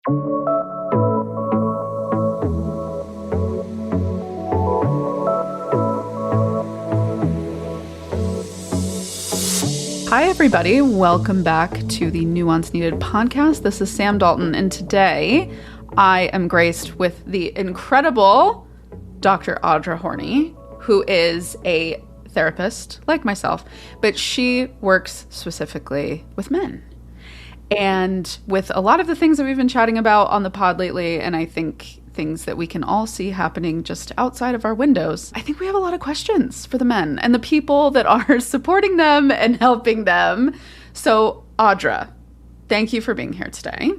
Hi, everybody. Welcome back to the Nuance Needed podcast. This is Sam Dalton, and today I am graced with the incredible Dr. Audra Horney, who is a therapist like myself, but she works specifically with men. And with a lot of the things that we've been chatting about on the pod lately, and I think things that we can all see happening just outside of our windows, I think we have a lot of questions for the men and the people that are supporting them and helping them. So, Audra, thank you for being here today.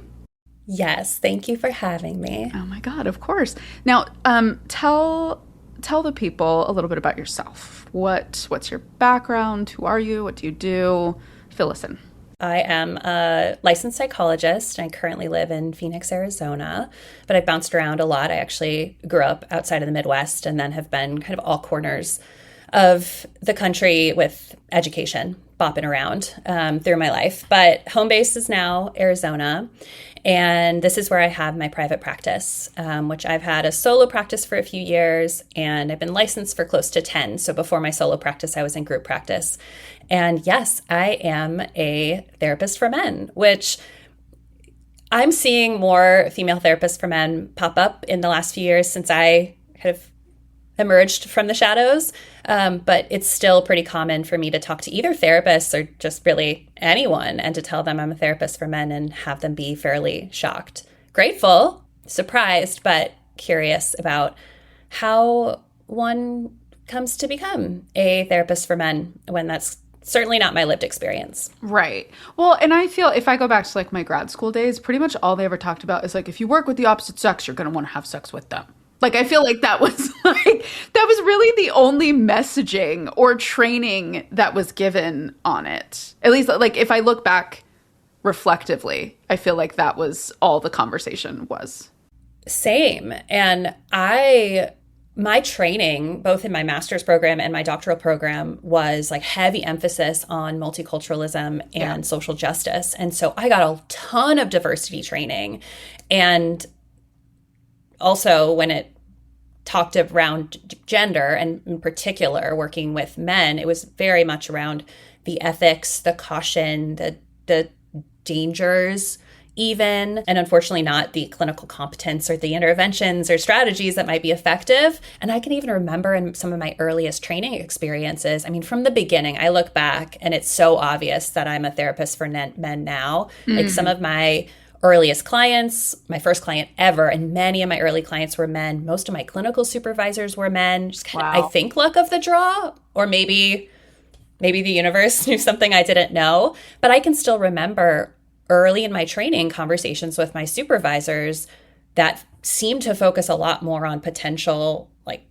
Yes, thank you for having me. Oh my God, of course. Now, tell the people a little bit about yourself. What's your background? Who are you? What do you do? Fill us in. I am a licensed psychologist. I currently live in Phoenix, Arizona, but I've bounced around a lot. I actually grew up outside of the Midwest and then have been kind of all corners of the country with education, bopping around through my life. But home base is now Arizona. And this is where I have my private practice, which I've had a solo practice for a few years, and I've been licensed for close to 10. So before my solo practice, I was in group practice. And yes, I am a therapist for men, which I'm seeing more female therapists for men pop up in the last few years since I kind of emerged from the shadows. But it's still pretty common for me to talk to either therapists or just really anyone and to tell them I'm a therapist for men and have them be fairly shocked, grateful, surprised, but curious about how one comes to become a therapist for men when that's certainly not my lived experience. Right. Well, and I feel if I go back to like my grad school days, pretty much all they ever talked about is like, if you work with the opposite sex, you're going to want to have sex with them. Like, I feel like that was really the only messaging or training that was given on it. At least, like, if I look back reflectively, I feel like that was all the conversation was. Same. And my training, both in my master's program and my doctoral program, was like heavy emphasis on multiculturalism and social justice. And so I got a ton of diversity training. And also, when it talked around gender, and in particular working with men, it was very much around the ethics, the caution, the dangers even, and unfortunately not the clinical competence or the interventions or strategies that might be effective. And I can even remember in some of my earliest training experiences, I mean, from the beginning, I look back and it's so obvious that I'm a therapist for men now. Mm-hmm. Like some of my earliest clients, my first client ever, and many of my early clients were men. Most of my clinical supervisors were men. Just kind of, I think, luck of the draw, or maybe the universe knew something I didn't know. But I can still remember early in my training conversations with my supervisors that seemed to focus a lot more on potential, like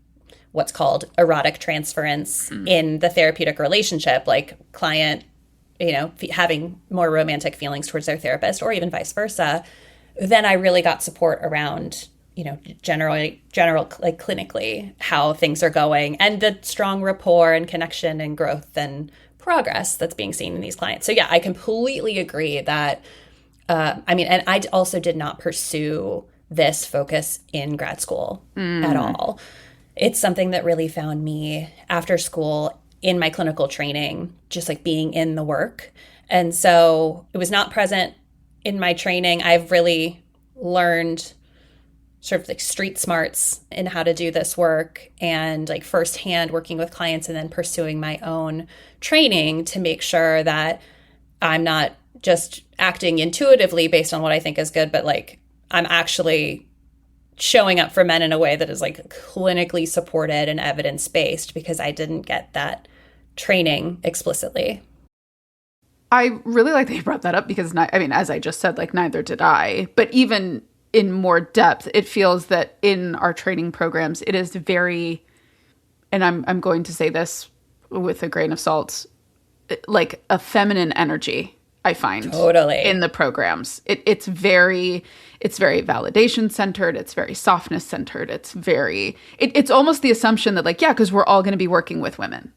what's called erotic transference in the therapeutic relationship, like client having more romantic feelings towards their therapist, or even vice versa. Then I really got support around, general, like clinically, how things are going and the strong rapport and connection and growth and progress that's being seen in these clients. So yeah, I completely agree that, and I also did not pursue this focus in grad school at all. It's something that really found me after school in my clinical training, just like being in the work. And so it was not present in my training. I've really learned sort of like street smarts in how to do this work, and like firsthand working with clients and then pursuing my own training to make sure that I'm not just acting intuitively based on what I think is good, but like I'm actually showing up for men in a way that is like clinically supported and evidence-based, because I didn't get that training explicitly. I really like that you brought that up, because as I just said, like neither did I, but even in more depth, it feels that in our training programs, it is very, and I'm going to say this with a grain of salt, like a feminine energy, I find totally in the programs. It's very validation centered. It's very softness centered. It's almost the assumption that like, yeah, because we're all going to be working with women.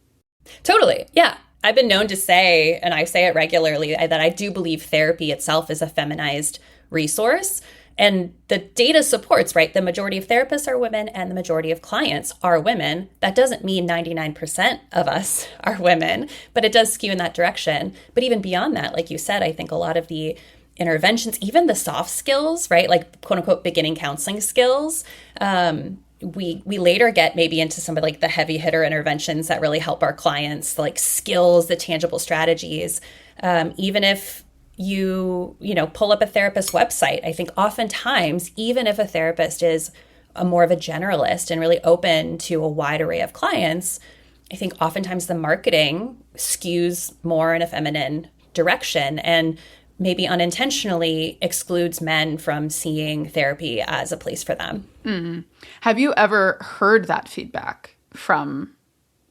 Totally. Yeah. I've been known to say, and I say it regularly, that I do believe therapy itself is a feminized resource. And the data supports, right? The majority of therapists are women and the majority of clients are women. That doesn't mean 99% of us are women, but it does skew in that direction. But even beyond that, like you said, I think a lot of the interventions, even the soft skills, right? Like quote unquote beginning counseling skills, we later get maybe into some of like the heavy hitter interventions that really help our clients, like skills, the tangible strategies. Even if you pull up a therapist website, I think oftentimes, even if a therapist is more of a generalist and really open to a wide array of clients, I think oftentimes the marketing skews more in a feminine direction and maybe unintentionally excludes men from seeing therapy as a place for them. Mm-hmm. Have you ever heard that feedback from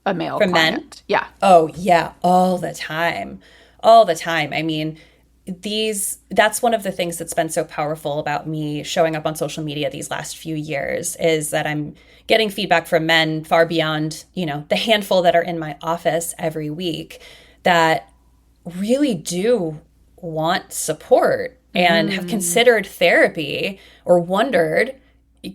a male client? Men? Yeah. Oh, yeah, all the time. All the time. I mean, that's one of the things that's been so powerful about me showing up on social media these last few years is that I'm getting feedback from men far beyond, the handful that are in my office every week that really do want support and have considered therapy or wondered,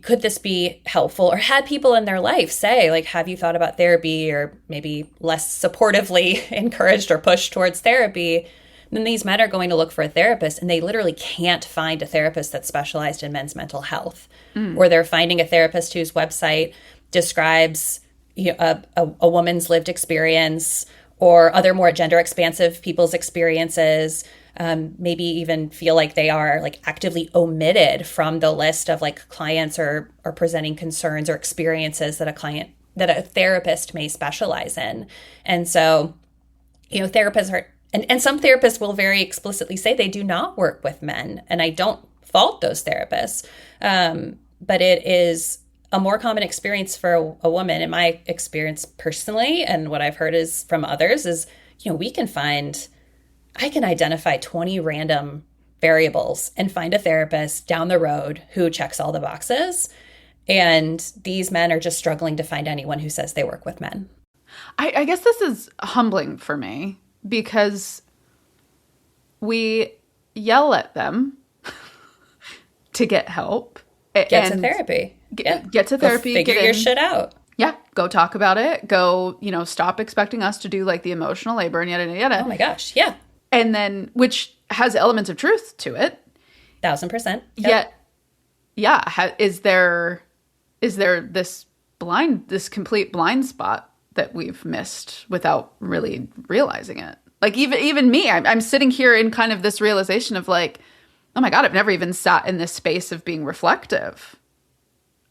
could this be helpful? Or had people in their life say, like, have you thought about therapy? Or maybe less supportively encouraged or pushed towards therapy. Then these men are going to look for a therapist and they literally can't find a therapist that's specialized in men's mental health. Or they're finding a therapist whose website describes a woman's lived experience or other more gender expansive people's experiences. Maybe even feel like they are like actively omitted from the list of like clients or presenting concerns or experiences that a therapist may specialize in. And so, therapists are, and some therapists will very explicitly say they do not work with men. And I don't fault those therapists. But it is a more common experience for a woman, in my experience personally, and what I've heard is from others is, I can identify 20 random variables and find a therapist down the road who checks all the boxes. And these men are just struggling to find anyone who says they work with men. I guess this is humbling for me because we yell at them to get help. Get to therapy. Get to therapy. Go figure your shit out. Yeah. Go talk about it. Go, stop expecting us to do like the emotional labor and yada, yada. Oh my gosh. Yeah. And then, which has elements of truth to it. 1000%. Yet, yeah. Is there this complete blind spot that we've missed without really realizing it? Like even me, I'm sitting here in kind of this realization of like, oh my God, I've never even sat in this space of being reflective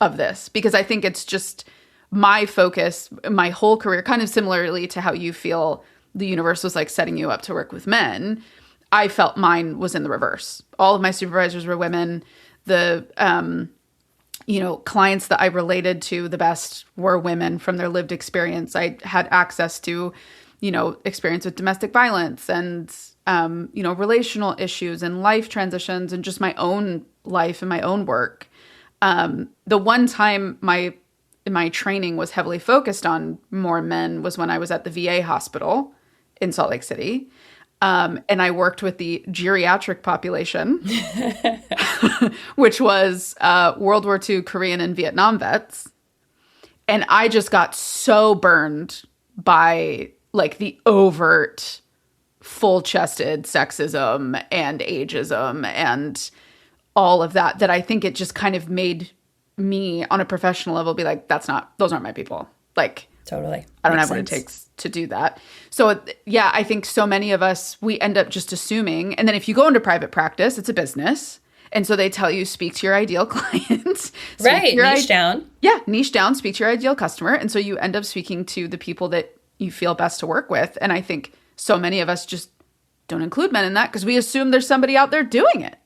of this, because I think it's just my focus, my whole career, kind of similarly to how you feel the universe was like setting you up to work with men. I felt mine was in the reverse. All of my supervisors were women. The, clients that I related to the best were women from their lived experience. I had access to, experience with domestic violence and, relational issues and life transitions and just my own life and my own work. The one time my training was heavily focused on more men was when I was at the VA hospital in Salt Lake City. And I worked with the geriatric population, which was World War II Korean and Vietnam vets. And I just got so burned by like the overt, full-chested sexism and ageism and all of that I think it just kind of made me on a professional level be like, those aren't my people. Like, totally. I don't have what it takes to do that. So yeah, I think so many of us, we end up just assuming. And then if you go into private practice, it's a business. And so they tell you, speak to your ideal client. Right. Niche down. Yeah. Niche down, speak to your ideal customer. And so you end up speaking to the people that you feel best to work with. And I think so many of us just don't include men in that because we assume there's somebody out there doing it.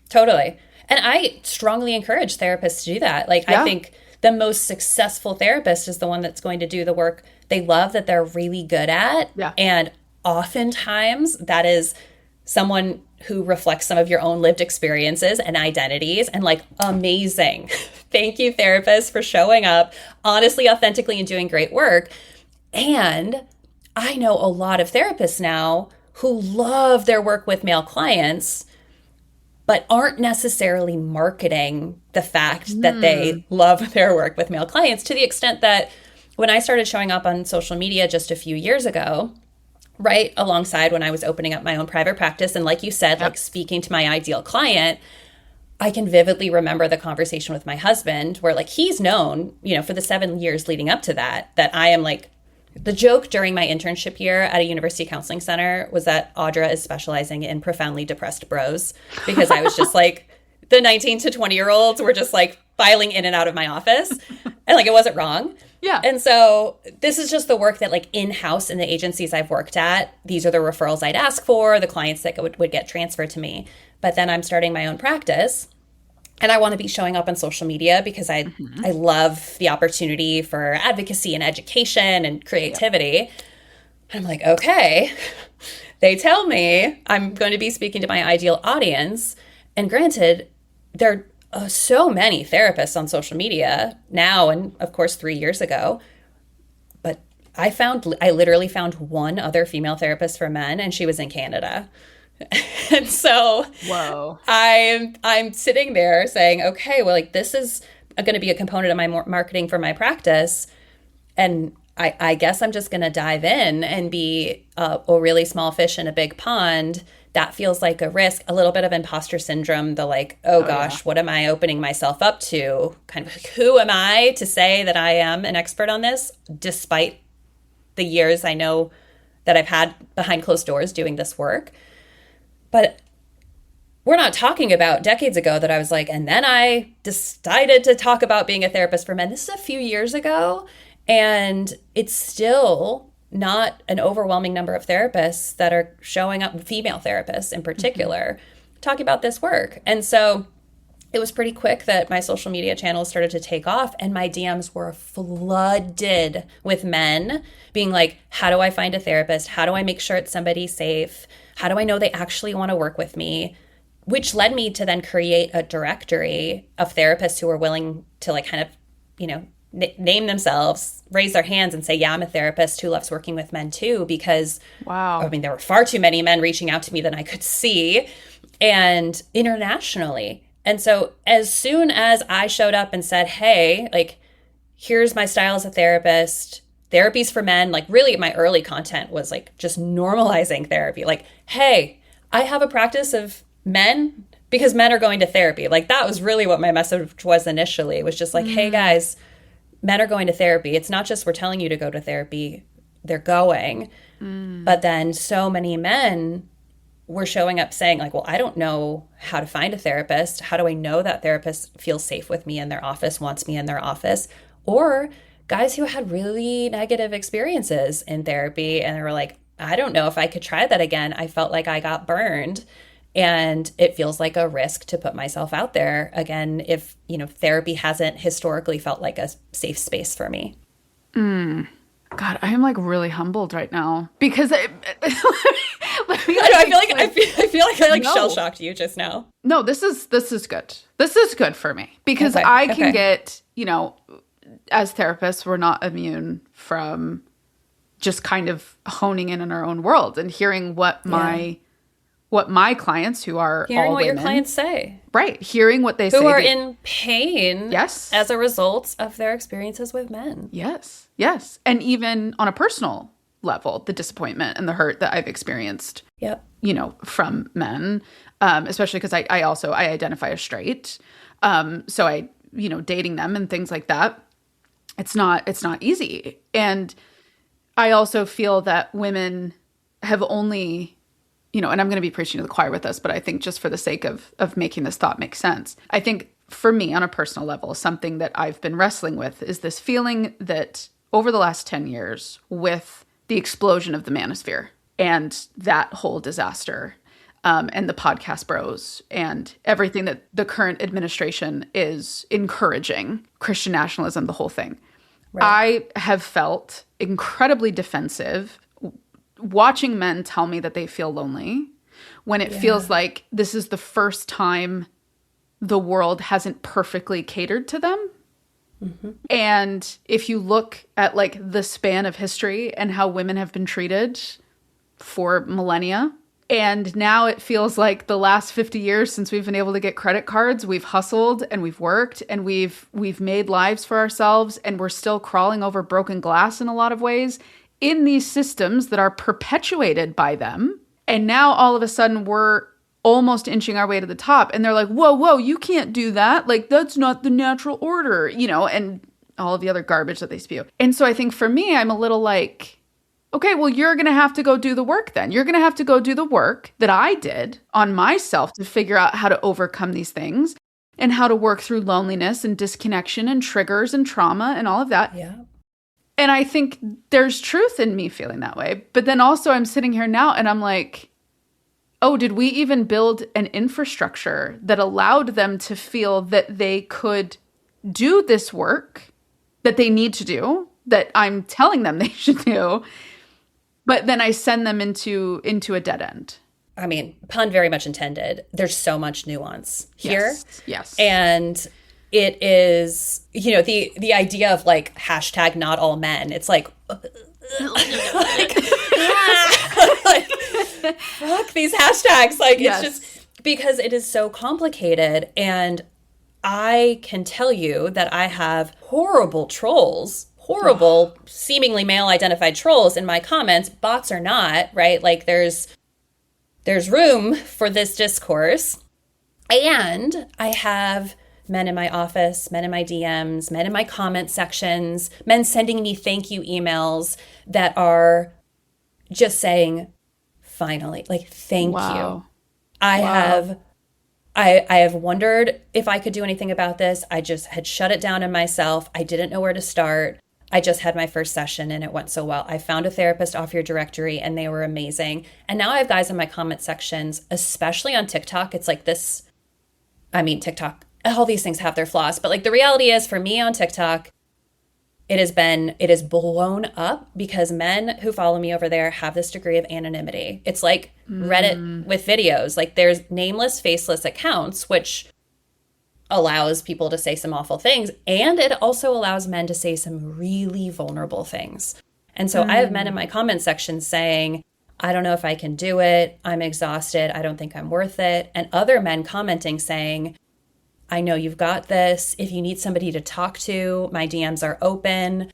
Totally. And I strongly encourage therapists to do that. Like, yeah. I think the most successful therapist is the one that's going to do the work they love, that they're really good at. Yeah. And oftentimes that is someone who reflects some of your own lived experiences and identities, and like, amazing. Thank you, therapists, for showing up honestly, authentically, and doing great work. And I know a lot of therapists now who love their work with male clients, but aren't necessarily marketing the fact that they love their work with male clients, to the extent that when I started showing up on social media just a few years ago, right alongside when I was opening up my own private practice, and like you said, like speaking to my ideal client, I can vividly remember the conversation with my husband where like he's known, you know, for the 7 years leading up to that I am like, the joke during my internship year at a university counseling center was that Audra is specializing in profoundly depressed bros, because I was just like, the 19 to 20-year-olds were just like filing in and out of my office, and like it wasn't wrong. Yeah. And so this is just the work that like in-house in the agencies I've worked at, these are the referrals I'd ask for, the clients that would get transferred to me. But then I'm starting my own practice, and I want to be showing up on social media because I love the opportunity for advocacy and education and creativity. Yep. I'm like, okay, they tell me I'm going to be speaking to my ideal audience. And granted, there are so many therapists on social media now, and of course 3 years ago. But I literally found one other female therapist for men, and she was in Canada. And so whoa, I'm sitting there saying, okay, well, like this is going to be a component of my marketing for my practice. And I guess I'm just going to dive in and be a really small fish in a big pond. That feels like a risk, a little bit of imposter syndrome, the like, oh gosh, what am I opening myself up to? Kind of like, who am I to say that I am an expert on this, despite the years I know that I've had behind closed doors doing this work. But we're not talking about decades ago that I was like, and then I decided to talk about being a therapist for men. This is a few years ago, and it's still not an overwhelming number of therapists that are showing up, female therapists in particular, talking about this work. And so it was pretty quick that my social media channels started to take off, and my DMs were flooded with men being like, how do I find a therapist? How do I make sure it's somebody safe? How do I know they actually want to work with me? Which led me to then create a directory of therapists who were willing to like kind of, you know, name themselves, raise their hands and say, yeah, I'm a therapist who loves working with men too, because wow, I mean, there were far too many men reaching out to me than I could see, and internationally. And so as soon as I showed up and said, hey, like, here's my style as a therapist, therapies for men, like really my early content was like just normalizing therapy. Like, hey, I have a practice of men because men are going to therapy. Like that was really what my message was initially. It was just like, hey guys, men are going to therapy. It's not just we're telling you to go to therapy, they're going. But then so many men were showing up saying like, well, I don't know how to find a therapist. How do I know that therapist feels safe with me in their office, wants me in their office? Or guys who had really negative experiences in therapy, and they were like, I don't know if I could try that again. I felt like I got burned, and it feels like a risk to put myself out there again if, you know, therapy hasn't historically felt like a safe space for me. God, I am like really humbled right now because I feel like I like shell shocked you just now. No, this is good. This is good for me because I can get, you know, as therapists, we're not immune from just kind of honing in on our own world and hearing what my clients who are hearing all what women, your clients say. Right. Hearing what they say. Who are in pain. Yes. As a result of their experiences with men. Yes. Yes. And even on a personal level, the disappointment and the hurt that I've experienced, you know, from men, especially because I identify as straight. So I, you know, dating them and things like that. It's not easy. And I also feel that women have only, you know, and I'm going to be preaching to the choir with this, but I think just for the sake of making this thought make sense, I think for me on a personal level, something that I've been wrestling with is this feeling that over the last 10 years with the explosion of the manosphere and that whole disaster, and the podcast bros and everything that the current administration is encouraging, Christian nationalism, the whole thing. Right. I have felt incredibly defensive watching men tell me that they feel lonely when it feels like this is the first time the world hasn't perfectly catered to them. And if you look at like the span of history and how women have been treated for millennia, And now it feels like the last 50 years since we've been able to get credit cards, we've hustled and we've worked and we've made lives for ourselves, and we're still crawling over broken glass in a lot of ways in these systems that are perpetuated by them. And now all of a sudden we're almost inching our way to the top, and they're like, whoa, you can't do that. Like, that's not the natural order, and all of the other garbage that they spew. And so I think for me, I'm a little like, okay, well, you're going to have to go do the work then. You're going to have to go do the work that I did on myself to figure out how to overcome these things and how to work through loneliness and disconnection and triggers and trauma and all of that. Yeah. And I think there's truth in me feeling that way. But then also I'm sitting here now and I'm like, oh, did we even build an infrastructure that allowed them to feel that they could do this work that they need to do, that I'm telling them they should do, but then I send them into a dead end? I mean, pun very much intended. There's so much nuance here. Yes. And it is, the idea of like hashtag not all men. It's like, like fuck these hashtags. Like, yes. It's just because it is so complicated. And I can tell you that I have horrible trolls, seemingly male identified trolls in my comments, bots or not, right? Like there's room for this discourse. And I have men in my office, men in my DMs, men in my comment sections, men sending me thank you emails that are just saying, finally, like, thank you. I have wondered if I could do anything about this. I just had shut it down in myself. I didn't know where to start. I just had my first session and it went so well. I found a therapist off your directory and they were amazing. And now I have guys in my comment sections, especially on TikTok. It's like this, TikTok, all these things have their flaws, but like the reality is for me on TikTok, it is blown up because men who follow me over there have this degree of anonymity. It's like Reddit with videos. Like there's nameless, faceless accounts, which allows people to say some awful things. And it also allows men to say some really vulnerable things. And so I have men in my comment section saying, I don't know if I can do it. I'm exhausted. I don't think I'm worth it. And other men commenting saying, I know you've got this. If you need somebody to talk to, my DMs are open.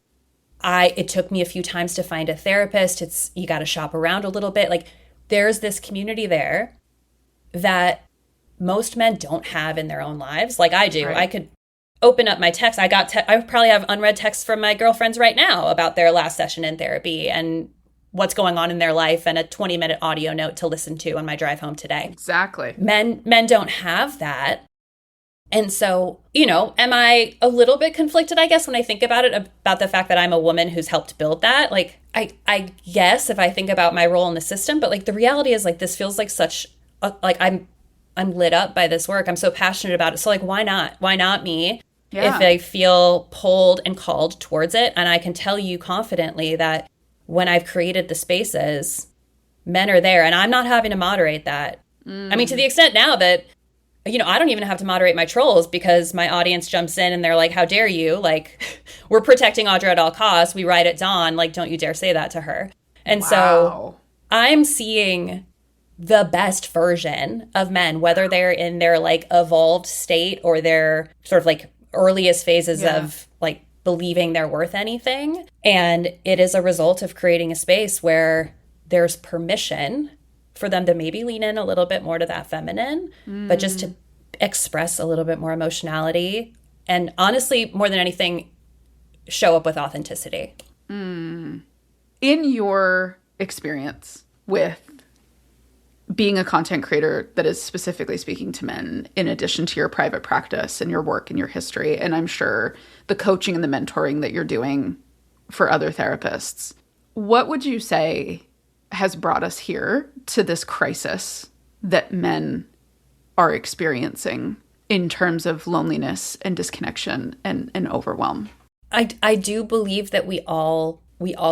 It took me a few times to find a therapist. You got to shop around a little bit. Like there's this community there that most men don't have in their own lives. Like I do. Right. I could open up my text. I probably have unread texts from my girlfriends right now about their last session in therapy and what's going on in their life, and a 20-minute audio note to listen to on my drive home today. Exactly. Men don't have that. And so, am I a little bit conflicted, I guess, when I think about it, about the fact that I'm a woman who's helped build that? Like, I guess if I think about my role in the system, but like the reality is like, this feels like such like I'm lit up by this work. I'm so passionate about it. So like, why not? Why not me? Yeah. If I feel pulled and called towards it. And I can tell you confidently that when I've created the spaces, men are there and I'm not having to moderate that. I mean, to the extent now that, I don't even have to moderate my trolls because my audience jumps in and they're like, how dare you? Like, we're protecting Audra at all costs. We ride at dawn. Like, don't you dare say that to her. And so I'm seeing the best version of men, whether they're in their like evolved state or their sort of like earliest phases of like believing they're worth anything. And it is a result of creating a space where there's permission for them to maybe lean in a little bit more to that feminine, but just to express a little bit more emotionality. And honestly, more than anything, show up with authenticity. In your experience with being a content creator that is specifically speaking to men, in addition to your private practice and your work and your history, and I'm sure the coaching and the mentoring that you're doing for other therapists, what would you say has brought us here to this crisis that men are experiencing in terms of loneliness and disconnection and overwhelm? I do believe that we all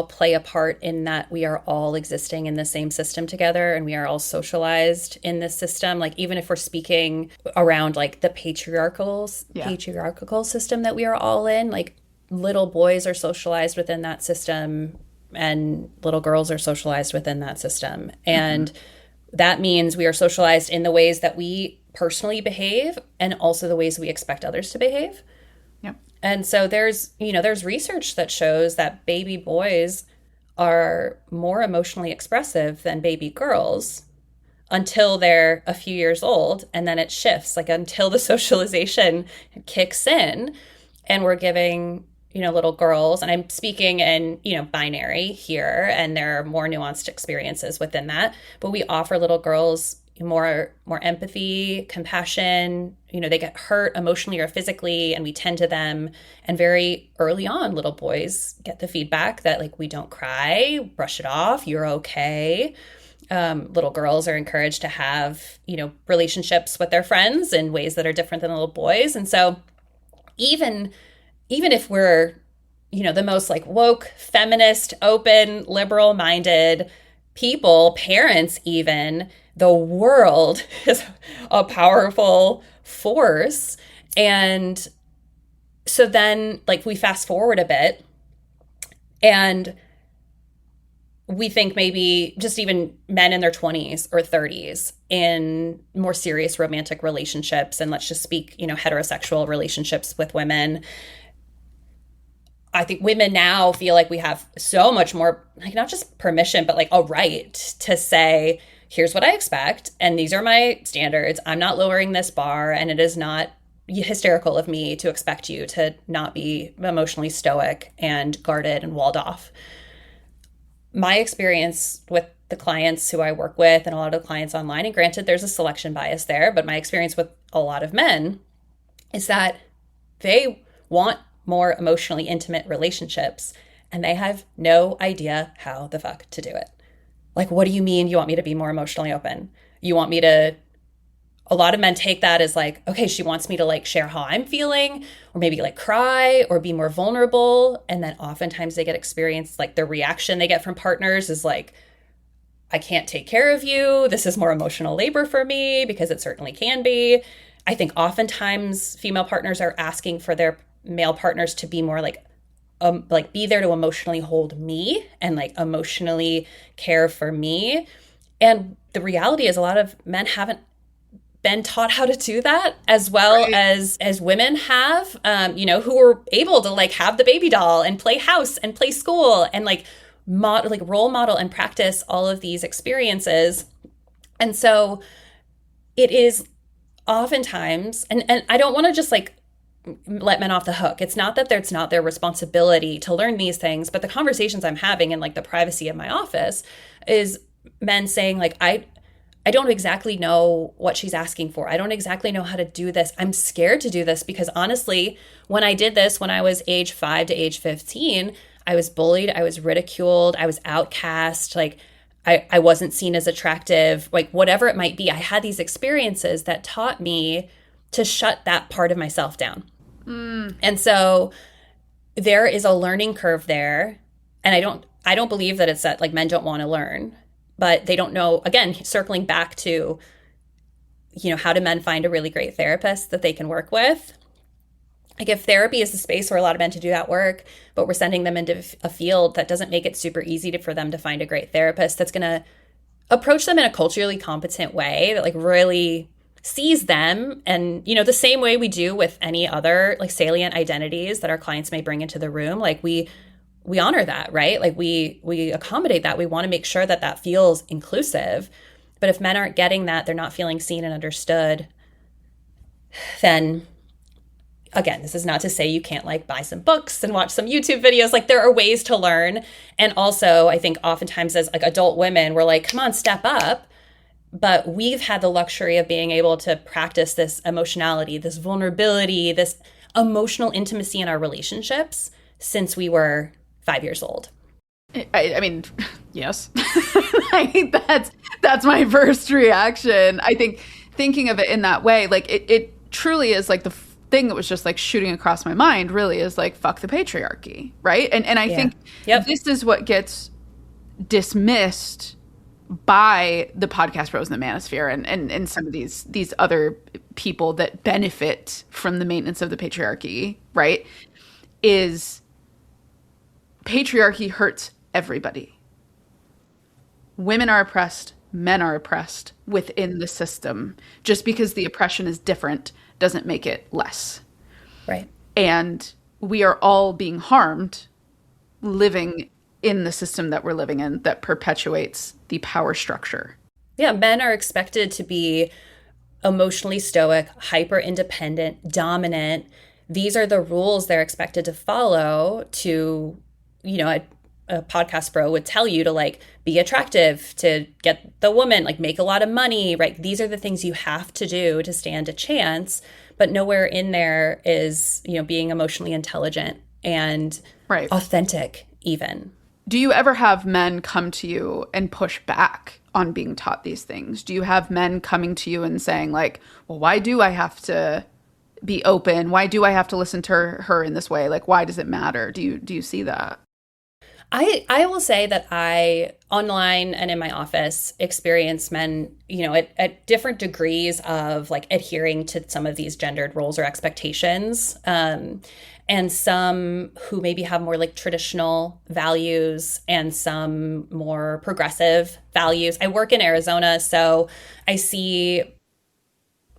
play a part in that. We are all existing in the same system together and we are all socialized in this system. Like, even if we're speaking around like the patriarchal system that we are all in, like little boys are socialized within that system and little girls are socialized within that system. And that means we are socialized in the ways that we personally behave and also the ways we expect others to behave. Yep. And so there's research that shows that baby boys are more emotionally expressive than baby girls until they're a few years old. And then it shifts, like until the socialization kicks in and we're giving, little girls, and I'm speaking in, binary here, and there are more nuanced experiences within that, but we offer little girls more empathy, compassion. They get hurt emotionally or physically, and we tend to them. And very early on, little boys get the feedback that, like, we don't cry, brush it off, you're okay. Little girls are encouraged to have, relationships with their friends in ways that are different than little boys. And so even if we're, the most like woke, feminist, open, liberal-minded people, parents even, the world is a powerful force. And so then, like, we fast forward a bit and we think maybe just even men in their 20s or 30s in more serious romantic relationships, and let's just speak, heterosexual relationships with women. I think women now feel like we have so much more, like, not just permission, but like a right to say, here's what I expect, and these are my standards. I'm not lowering this bar, and it is not hysterical of me to expect you to not be emotionally stoic and guarded and walled off. My experience with the clients who I work with and a lot of the clients online, and granted, there's a selection bias there, but my experience with a lot of men is that they want more emotionally intimate relationships, and they have no idea how the fuck to do it. Like, what do you mean you want me to be more emotionally open? You want me to, a lot of men take that as like, okay, she wants me to like share how I'm feeling, or maybe like cry or be more vulnerable. And then oftentimes they get experienced, like the reaction they get from partners is like, I can't take care of you. This is more emotional labor for me, because it certainly can be. I think oftentimes female partners are asking for their male partners to be more like be there to emotionally hold me and like emotionally care for me. And the reality is a lot of men haven't been taught how to do that, as well as women have, who were able to like have the baby doll and play house and play school and like role model and practice all of these experiences. And so it is oftentimes, and I don't want to just like let men off the hook. It's not that it's not their responsibility to learn these things, but the conversations I'm having in like the privacy of my office is men saying like, I don't exactly know what she's asking for. I don't exactly know how to do this. I'm scared to do this because honestly, when I did this, when I was age 5 to age 15, I was bullied. I was ridiculed. I was outcast. Like I wasn't seen as attractive, like whatever it might be. I had these experiences that taught me to shut that part of myself down. And so there is a learning curve there. And I don't believe that it's that like men don't want to learn, but they don't know, again, circling back to, how do men find a really great therapist that they can work with? Like if therapy is a space for a lot of men to do that work, but we're sending them into a field that doesn't make it super easy for them to find a great therapist that's going to approach them in a culturally competent way that like really sees them. And, the same way we do with any other like salient identities that our clients may bring into the room, like we honor that, right? Like we accommodate that. We want to make sure that that feels inclusive. But if men aren't getting that, they're not feeling seen and understood, then again, this is not to say you can't like buy some books and watch some YouTube videos. Like there are ways to learn. And also I think oftentimes as like adult women, we're like, come on, step up. But we've had the luxury of being able to practice this emotionality, this vulnerability, this emotional intimacy in our relationships since we were 5 years old. I mean, yes. That's my first reaction. I think thinking of it in that way, like it truly is like the thing that was just like shooting across my mind really is like, fuck the patriarchy, right? And I think this is what gets dismissed by the podcast bros in the manosphere and some of these other people that benefit from the maintenance of the patriarchy, right? Is patriarchy hurts everybody. Women are oppressed, men are oppressed within the system. Just because the oppression is different doesn't make it less. Right. And we are all being harmed living in the system that we're living in that perpetuates the power structure. Yeah, men are expected to be emotionally stoic, hyper independent, dominant. These are the rules they're expected to follow to, a podcast bro would tell you to like be attractive, to get the woman, like make a lot of money, right? These are the things you have to do to stand a chance, but nowhere in there is, being emotionally intelligent and authentic even. Do you ever have men come to you and push back on being taught these things? Do you have men coming to you and saying like, well, why do I have to be open? Why do I have to listen to her in this way? Like, why does it matter? Do you see that? I will say that I, online and in my office, experience men, at different degrees of like adhering to some of these gendered roles or expectations. And some who maybe have more like traditional values and some more progressive values. I work in Arizona, so I see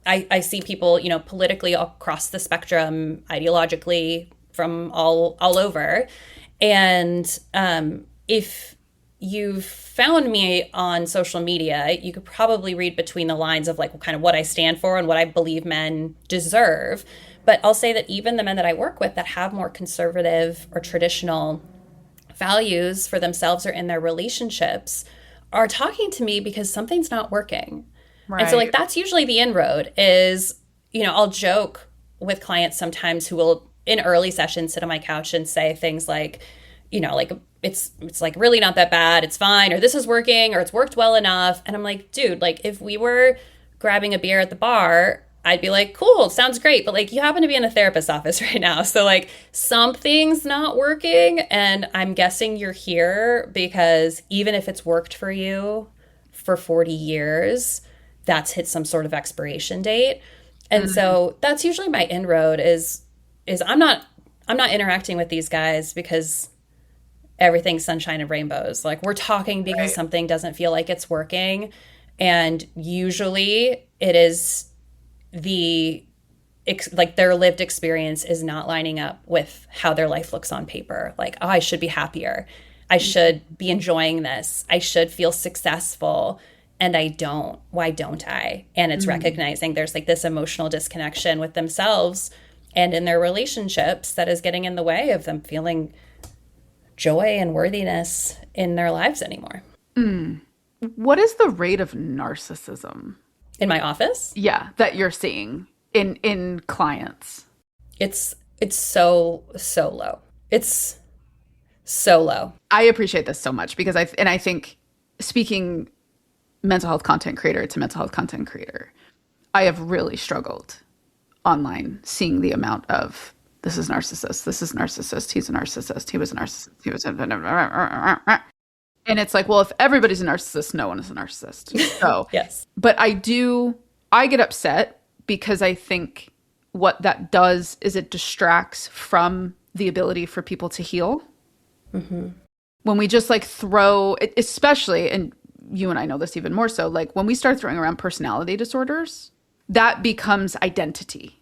people, politically across the spectrum, ideologically from all over. And if you've found me on social media, you could probably read between the lines of like kind of what I stand for and what I believe men deserve. But I'll say that even the men that I work with that have more conservative or traditional values for themselves or in their relationships are talking to me because something's not working. Right. And so like that's usually the inroad is, I'll joke with clients sometimes who will in early sessions sit on my couch and say things like, like it's like really not that bad, it's fine, or this is working, or it's worked well enough. And I'm like, dude, like if we were grabbing a beer at the bar, I'd be like, cool, sounds great. But like you happen to be in a therapist's office right now. So like something's not working. And I'm guessing you're here because even if it's worked for you for 40 years, that's hit some sort of expiration date. And so that's usually my inroad is I'm not interacting with these guys because everything's sunshine and rainbows. Like we're talking because something doesn't feel like it's working. And usually it is their lived experience is not lining up with how their life looks on paper. Like, oh, I should be happier. I should be enjoying this. I should feel successful. And I don't. Why don't I? And it's recognizing there's like this emotional disconnection with themselves and in their relationships that is getting in the way of them feeling joy and worthiness in their lives anymore. What is the rate of narcissism? In my office? Yeah, that you're seeing in clients. It's so low. It's so low. I appreciate this so much because I think speaking mental health content creator to mental health content creator, I have really struggled online seeing the amount of this is narcissist, he's a narcissist, he was a narcissist, and it's like, well, if everybody's a narcissist, no one is a narcissist. So yes. But I get upset because I think what that does is it distracts from the ability for people to heal. When we just like throw, especially, and you and I know this even more so, like when we start throwing around personality disorders, that becomes identity.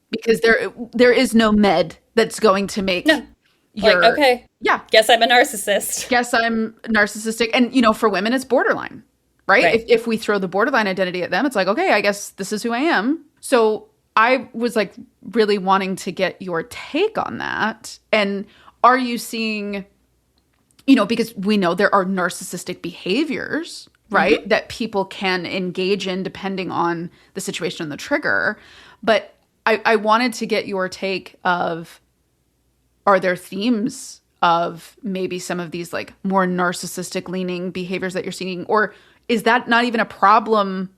Because there is no med that's going to make okay. Yeah. Guess I'm a narcissist. Guess I'm narcissistic. And, for women, it's borderline, right? If we throw the borderline identity at them, it's like, okay, I guess this is who I am. So I was like really wanting to get your take on that. And are you seeing, because we know there are narcissistic behaviors, right? That people can engage in depending on the situation and the trigger. But I wanted to get your take of, are there themes of maybe some of these like more narcissistic leaning behaviors that you're seeing? Or is that not even a problem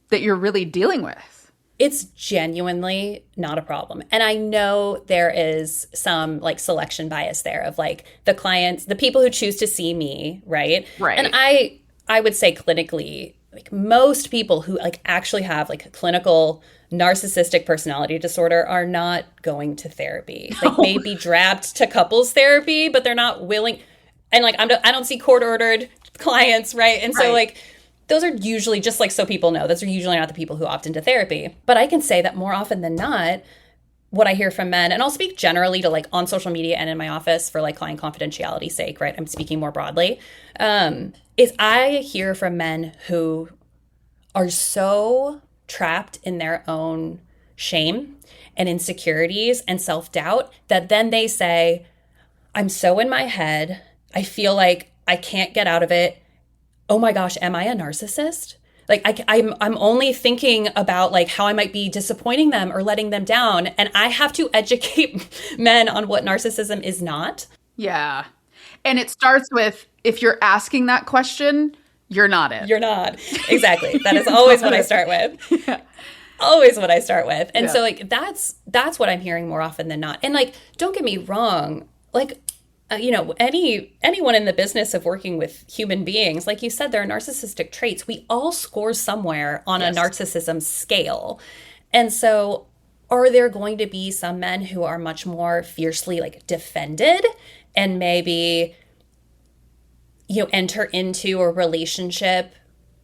that you're really dealing with? It's genuinely not a problem. And I know there is some like selection bias there of like the clients, the people who choose to see me, right? Right. And I would say clinically, like most people who like actually have like a clinical narcissistic personality disorder are not going to therapy. Like may be dragged to couples therapy, but they're not willing. And like I don't see court ordered clients, right? And so like those are usually, just like so people know, those are usually not the people who opt into therapy. But I can say that more often than not, what I hear from men, and I'll speak generally to like on social media and in my office for like client confidentiality's sake, right? I'm speaking more broadly, is I hear from men who are so trapped in their own shame and insecurities and self-doubt that then they say, I'm so in my head. I feel like I can't get out of it. Oh my gosh, am I a narcissist? Like I'm only thinking about like how I might be disappointing them or letting them down. And I have to educate men on what narcissism is not. Yeah. And it starts with, if you're asking that question, you're not it. You're not. Exactly. That is always what I start with. Yeah. Always what I start with. And so like, that's what I'm hearing more often than not. And like, don't get me wrong. Like, anyone in the business of working with human beings, like you said, there are narcissistic traits. We all score somewhere on a narcissism scale. And so are there going to be some men who are much more fiercely like defended and maybe, enter into a relationship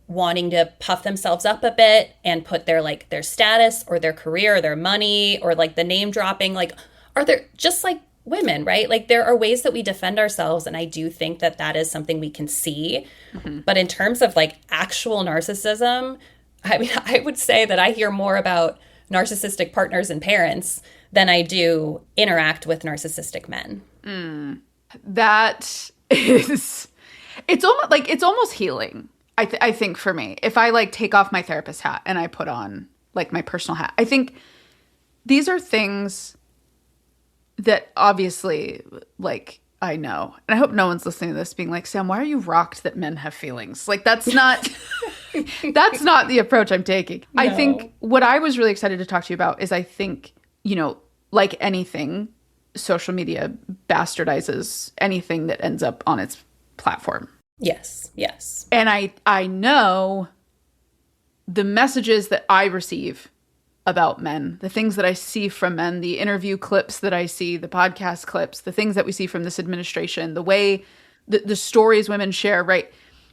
wanting to puff themselves up a bit and put their status or their career or their money or like the name dropping, like, are there, just like women, right? Like there are ways that we defend ourselves. And I do think that that is something we can see. Mm-hmm. But in terms of like actual narcissism, I mean, I would say that I hear more about narcissistic partners and parents than I do interact with narcissistic men. That is, it's almost healing. I think for me, if I like take off my therapist hat and I put on like my personal hat, I think these are things that obviously, like, I know. And I hope no one's listening to this being like, Sam, why are you rocked that men have feelings? Like, that's not that's not the approach I'm taking. No. I think what I was really excited to talk to you about is I think, like anything, social media bastardizes anything that ends up on its platform. Yes, yes. And I know the messages that I receive about men, the things that I see from men, the interview clips that I see, the podcast clips, the things that we see from this administration, the way the stories women share, right?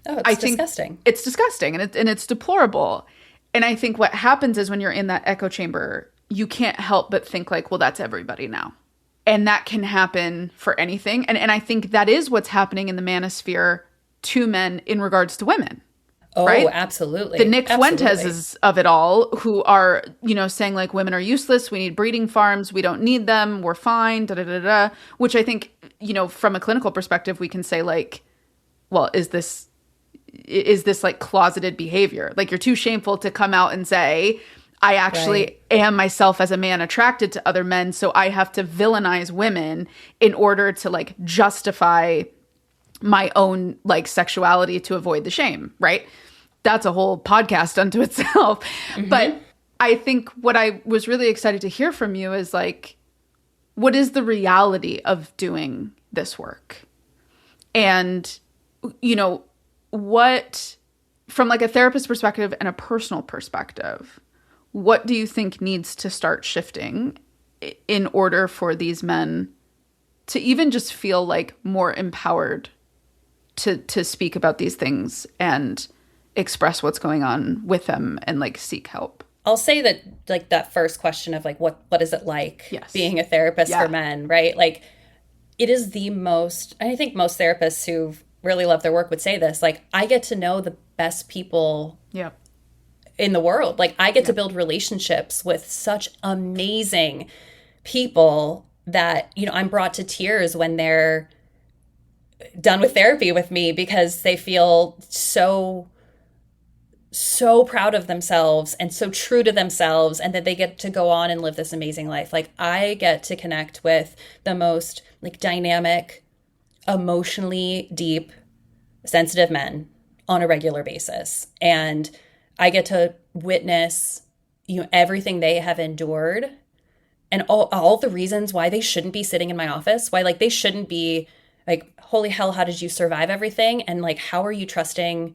Oh, it's disgusting. It's disgusting and it's deplorable. And I think what happens is when you're in that echo chamber, you can't help but think like, well, that's everybody now. And that can happen for anything. And I think that is what's happening in the manosphere to men in regards to women. Oh, right? Absolutely. The Nick Fuenteses of it all, who are, saying like women are useless. We need breeding farms. We don't need them. We're fine. Da da da da. Which I think, from a clinical perspective, we can say like, well, is this like closeted behavior? Like you're too shameful to come out and say, I actually am myself as a man attracted to other men. So I have to villainize women in order to like justify my own like sexuality to avoid the shame. Right. That's a whole podcast unto itself. Mm-hmm. But I think what I was really excited to hear from you is like, what is the reality of doing this work? And, what, from like a therapist perspective and a personal perspective, what do you think needs to start shifting in order for these men to even just feel like more empowered to speak about these things and express what's going on with them and like seek help? I'll say that like that first question of like, what is it like being a therapist for men, right? Like it is the most, and I think most therapists who really love their work would say this, like I get to know the best people in the world. Like I get to build relationships with such amazing people that, I'm brought to tears when they're done with therapy with me because they feel so proud of themselves and so true to themselves and that they get to go on and live this amazing life. Like I get to connect with the most like dynamic, emotionally deep, sensitive men on a regular basis. And I get to witness, everything they have endured and all the reasons why they shouldn't be sitting in my office, why like they shouldn't be like, holy hell, how did you survive everything? And like, how are you trusting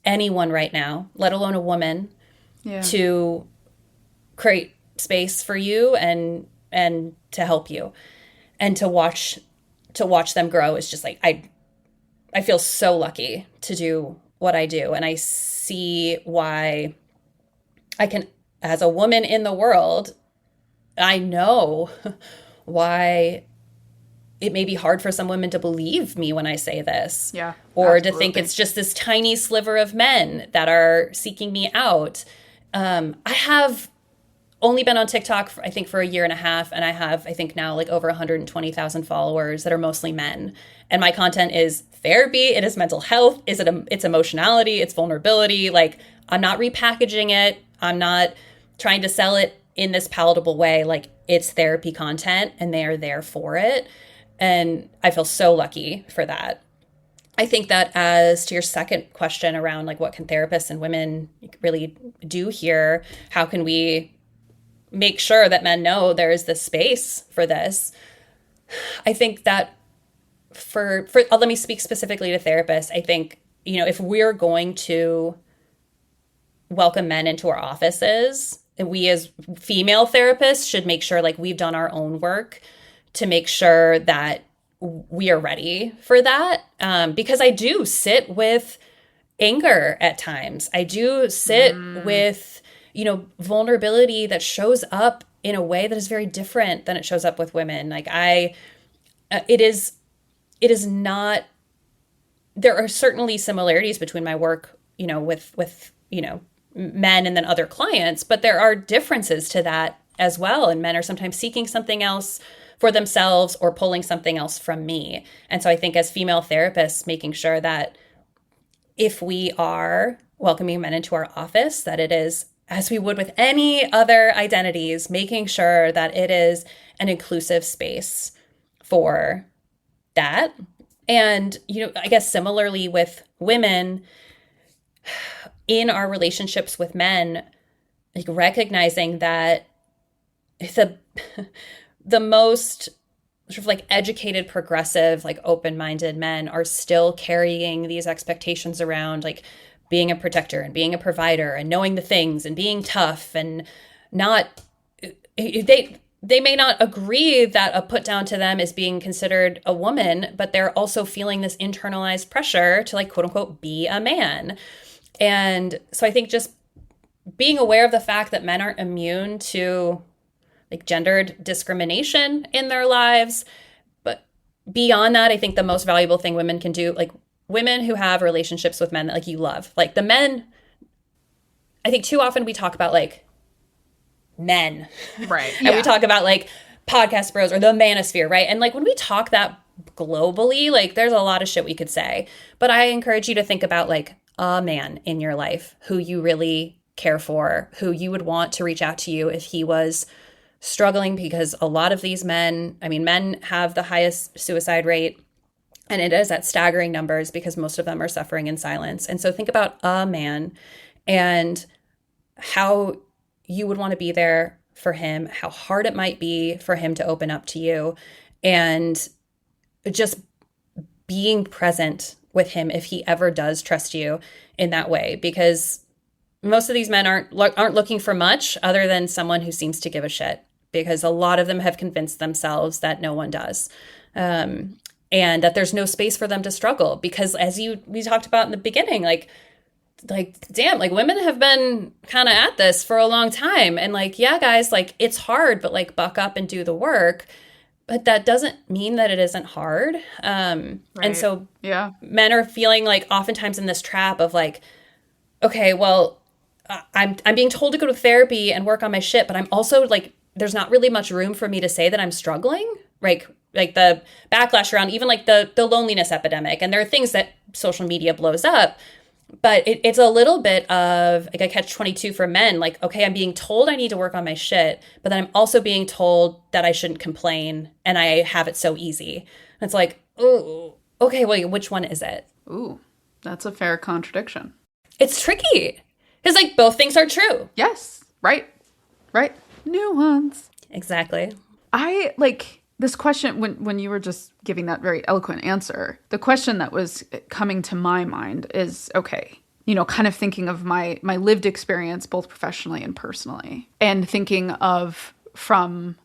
anyone right now, let alone a woman, to create space for you and to help you and to watch them grow is just like, I feel so lucky to do what I do. And I see why I can, as a woman in the world, I know why it may be hard for some women to believe me when I say this. Yeah. Or absolutely. to think it's just this tiny sliver of men that are seeking me out. I have only been on TikTok, I think, for a year and a half. And I have, I think now, like over 120,000 followers that are mostly men. And my content is therapy. It is mental health. It's emotionality. It's vulnerability. Like, I'm not repackaging it. I'm not trying to sell it in this palatable way. Like, it's therapy content and they are there for it. And I feel so lucky for that. I think that, as to your second question around like what can therapists and women really do here, how can we make sure that men know there is this space for this? I think that for let me speak specifically to therapists. I think, if we're going to welcome men into our offices, and we as female therapists should make sure like we've done our own work to make sure that we are ready for that. Because I do sit with anger at times. I do sit with, vulnerability that shows up in a way that is very different than it shows up with women. Like it is not, there are certainly similarities between my work, with men and then other clients, but there are differences to that as well. And men are sometimes seeking something else for themselves or pulling something else from me. And so I think as female therapists, making sure that if we are welcoming men into our office, that it is, as we would with any other identities, making sure that it is an inclusive space for that. And, I guess similarly with women, in our relationships with men, like recognizing that the most sort of like educated, progressive, like open-minded men are still carrying these expectations around like being a protector and being a provider and knowing the things and being tough and not, they may not agree that a put down to them is being considered a woman, but they're also feeling this internalized pressure to like, quote unquote, be a man. And so I think just being aware of the fact that men aren't immune to like gendered discrimination in their lives. But beyond that, I think the most valuable thing women can do, like women who have relationships with men that like you love, like the men, I think too often we talk about like men. Right. And we talk about like podcast bros or the manosphere, right? And like when we talk that globally, like there's a lot of shit we could say. But I encourage you to think about like a man in your life who you really care for, who you would want to reach out to you if he was struggling, because a lot of these men, men have the highest suicide rate, and it is at staggering numbers because most of them are suffering in silence. And so think about a man and how you would want to be there for him, how hard it might be for him to open up to you, and just being present with him if he ever does trust you in that way. Because most of these men aren't looking for much other than someone who seems to give a shit, because a lot of them have convinced themselves that no one does. And that there's no space for them to struggle, because as we talked about in the beginning, like damn, like women have been kind of at this for a long time. And like, yeah, guys, like it's hard, but like buck up and do the work. But that doesn't mean that it isn't hard. Right. And so men are feeling like oftentimes in this trap of like, okay, well, I'm being told to go to therapy and work on my shit, but I'm also like, there's not really much room for me to say that I'm struggling, right? Like the backlash around even like the loneliness epidemic. And there are things that social media blows up, but it's a little bit of like a catch-22 for men. Like, okay, I'm being told I need to work on my shit, but then I'm also being told that I shouldn't complain and I have it so easy. And it's like, oh, okay, well, which one is it? Ooh, that's a fair contradiction. It's tricky because like both things are true. Yes. Right. Nuance. Exactly. I like this question when you were just giving that very eloquent answer. The question that was coming to my mind is, okay, kind of thinking of my lived experience, both professionally and personally, and thinking of from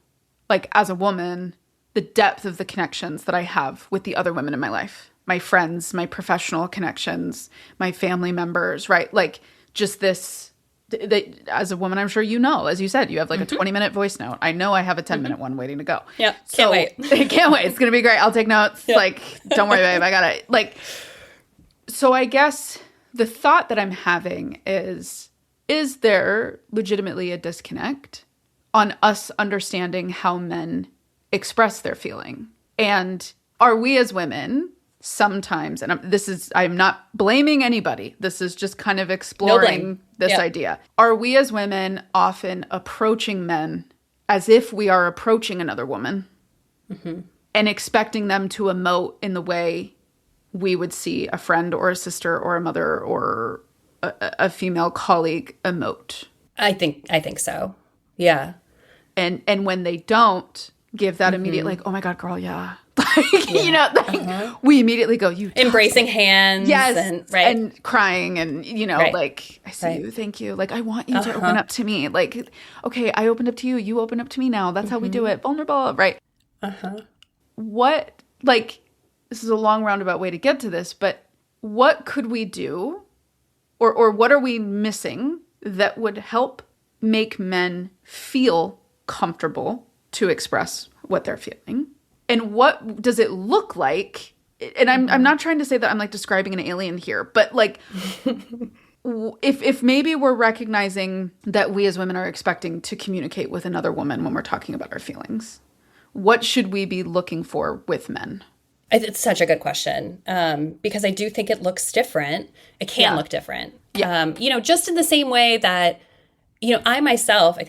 like as a woman, the depth of the connections that I have with the other women in my life. my friends, my professional connections, my family members, right? Like just this, as a woman, I'm sure you know, as you said, you have like a 20-minute voice note. I know I have a 10-minute one waiting to go. Yeah, can't wait. Can't wait. It's going to be great. I'll take notes. Yep. Like, don't worry, babe. I got it. Like, so I guess the thought that I'm having is there legitimately a disconnect on us understanding how men express their feeling? And are we as women sometimes, and I'm not blaming anybody, this is just kind of exploring this idea. Are we as women often approaching men as if we are approaching another woman and expecting them to emote in the way we would see a friend or a sister or a mother or a female colleague emote? I think so. Yeah. And when they don't give that immediate, like, oh my God, girl, yeah. Like, you know, like we immediately go, you embracing hands. Yes. And, right. And crying and, you know, like, I see you. Thank you. Like, I want you to open up to me. Like, okay, I opened up to you. You open up to me now. That's how we do it. Vulnerable. Right. What, like, this is a long roundabout way to get to this, but what could we do or what are we missing that would help make men feel comfortable to express what they're feeling? And what does it look like? And I'm not trying to say that I'm like describing an alien here, but like if maybe we're recognizing that we as women are expecting to communicate with another woman when we're talking about our feelings, what should we be looking for with men? It's such a good question, because I do think it looks different. It can look different. Yeah. You know, just in the same way that, you know, I myself,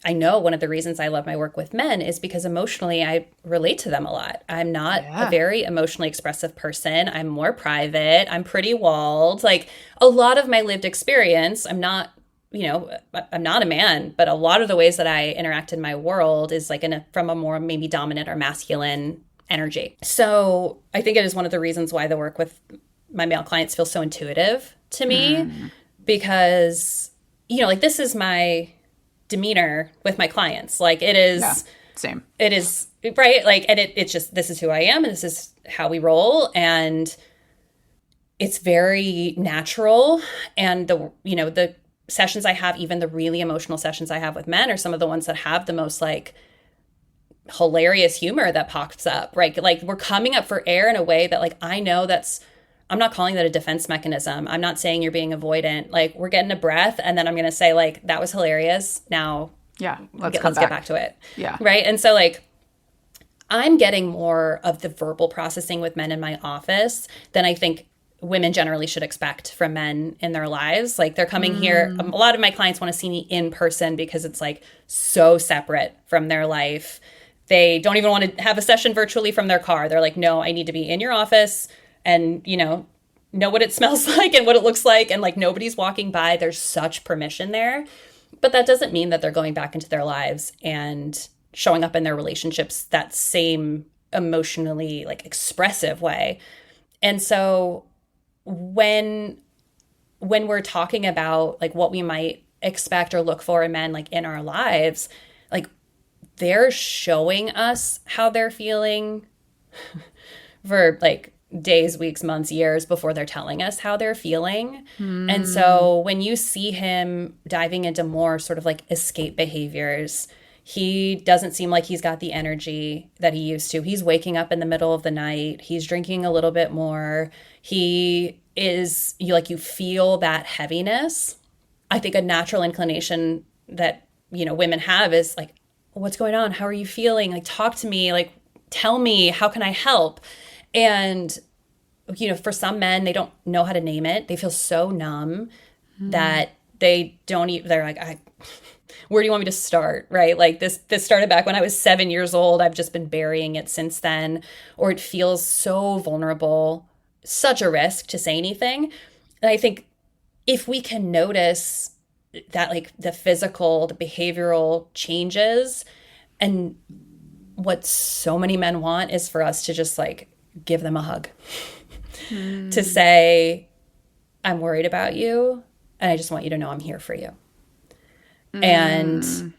I know one of the reasons I love my work with men is because emotionally I relate to them a lot. I'm not a very emotionally expressive person. I'm more private. I'm pretty walled. Like a lot of my lived experience, I'm not a man, but a lot of the ways that I interact in my world is like from a more maybe dominant or masculine energy. So I think it is one of the reasons why the work with my male clients feels so intuitive to me, because, you know, like this is my demeanor with my clients. Like it is same. It is right. Like, and it's just, this is who I am and this is how we roll. And it's very natural. And the sessions I have, even the really emotional sessions I have with men are some of the ones that have the most like hilarious humor that pops up, right? Like we're coming up for air in a way that like, I know I'm not calling that a defense mechanism. I'm not saying you're being avoidant. Like we're getting a breath and then I'm going to say like, that was hilarious. Now let's get back to it. Yeah. Right. And so like, I'm getting more of the verbal processing with men in my office than I think women generally should expect from men in their lives. Like they're coming here. A lot of my clients want to see me in person because it's like so separate from their life. They don't even want to have a session virtually from their car. They're like, no, I need to be in your office and, you know what it smells like and what it looks like. And like nobody's walking by. There's such permission there. But that doesn't mean that they're going back into their lives and showing up in their relationships that same emotionally like expressive way. And so when we're talking about like what we might expect or look for in men like in our lives, like they're showing us how they're feeling for like days, weeks, months, years before they're telling us how they're feeling. And so when you see him diving into more sort of like escape behaviors, he doesn't seem like he's got the energy that he used to. He's waking up in the middle of the night. He's drinking a little bit more. He is, you feel that heaviness. I think a natural inclination that, women have is like, what's going on? How are you feeling? Like, talk to me. Like, tell me, how can I help? And, for some men, they don't know how to name it. They feel so numb that they don't even, they're like, where do you want me to start? Right? Like this started back when I was 7 years old. I've just been burying it since then. Or it feels so vulnerable, such a risk to say anything. And I think if we can notice that, like the physical, the behavioral changes, and what so many men want is for us to just like give them a hug, to say, I'm worried about you. And I just want you to know I'm here for you. And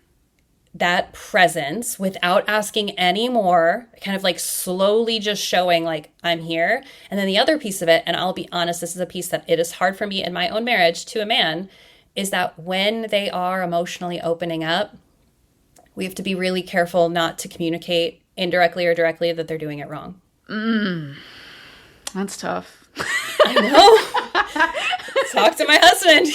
that presence without asking any more, kind of like slowly just showing like I'm here. And then the other piece of it, and I'll be honest, this is a piece that it is hard for me in my own marriage to a man, is that when they are emotionally opening up, we have to be really careful not to communicate indirectly or directly that they're doing it wrong. That's tough. I know. Talk to my husband.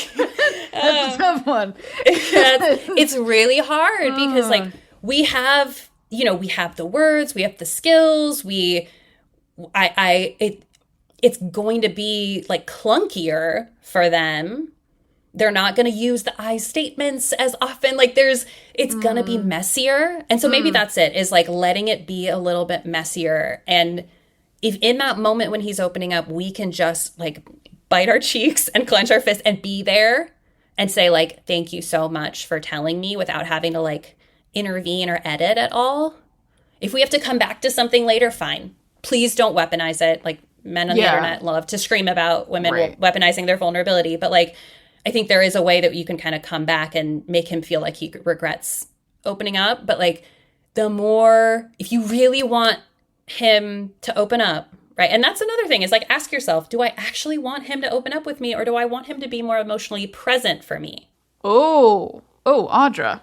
That's a tough one. It's really hard because like we have the words, we have the skills, it's going to be like clunkier for them. They're not going to use the I statements as often. Like it's going to be messier. And so maybe that's it, is like letting it be a little bit messier. And if in that moment when he's opening up, we can just like bite our cheeks and clench our fists and be there and say like, thank you so much for telling me, without having to like intervene or edit at all. If we have to come back to something later, fine. Please don't weaponize it. Like men on the internet love to scream about women weaponizing their vulnerability. But like, I think there is a way that you can kind of come back and make him feel like he regrets opening up. But like if you really want him to open up, right? And that's another thing, is like, ask yourself, do I actually want him to open up with me, or do I want him to be more emotionally present for me? Oh, Audra.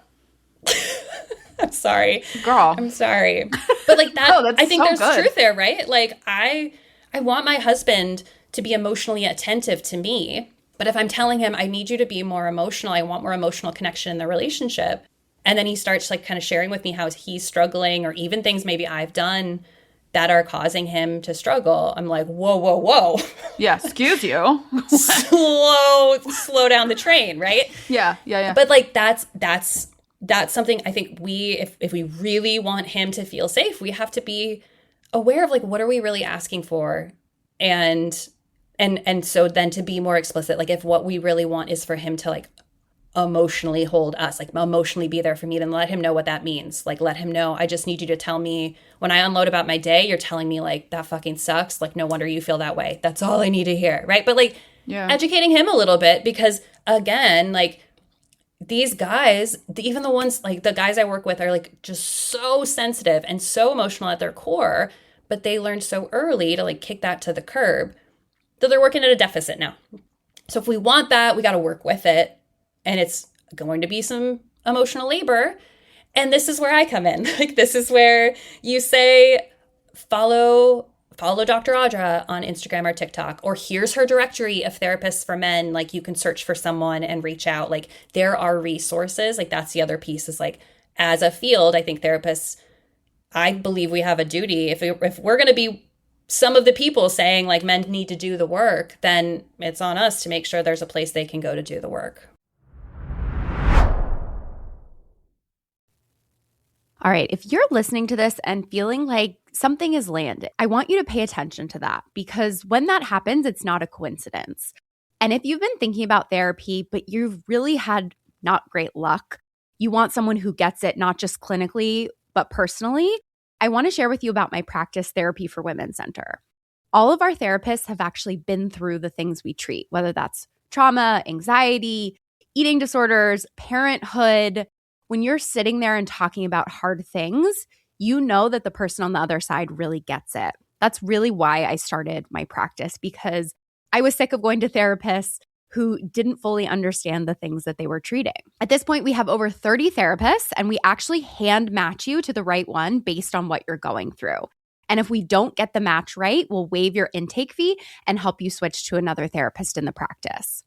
I'm sorry. Girl. I'm sorry. But like that, I think so there's good. truth there, right? Like I want my husband to be emotionally attentive to me. But if I'm telling him, I need you to be more emotional, I want more emotional connection in the relationship, and then he starts like kind of sharing with me how he's struggling, or even things maybe I've done that are causing him to struggle, I'm like, whoa. Yeah, excuse you. slow down the train, right? Yeah. But like that's something I think if we really want him to feel safe, we have to be aware of like, what are we really asking for? And so then to be more explicit, like if what we really want is for him to like emotionally hold us, like emotionally be there for me, then let him know what that means. Like let him know, I just need you to tell me when I unload about my day, you're telling me like that fucking sucks. Like no wonder you feel that way. That's all I need to hear. Right. But like educating him a little bit, because again, like these guys, even the ones like the guys I work with are like just so sensitive and so emotional at their core, but they learned so early to like kick that to the curb that they're working at a deficit now. So if we want that, we got to work with it. And it's going to be some emotional labor. And this is where I come in. Like, this is where you say, follow Dr. Audra on Instagram or TikTok, or here's her directory of therapists for men. Like, you can search for someone and reach out. Like, there are resources. Like, that's the other piece, is like, as a field, I think therapists, I believe we have a duty. If we're going to be some of the people saying like men need to do the work, then it's on us to make sure there's a place they can go to do the work. All right, if you're listening to this and feeling like something has landed, I want you to pay attention to that, because when that happens, it's not a coincidence. And if you've been thinking about therapy, but you've really had not great luck, you want someone who gets it, not just clinically, but personally, I want to share with you about my practice, Therapy for Women Center. All of our therapists have actually been through the things we treat, whether that's trauma, anxiety, eating disorders, parenthood. When you're sitting there and talking about hard things, you know that the person on the other side really gets it. That's really why I started my practice, because I was sick of going to therapists who didn't fully understand the things that they were treating. At this point, we have over 30 therapists, and we actually hand match you to the right one based on what you're going through. And if we don't get the match right, we'll waive your intake fee and help you switch to another therapist in the practice.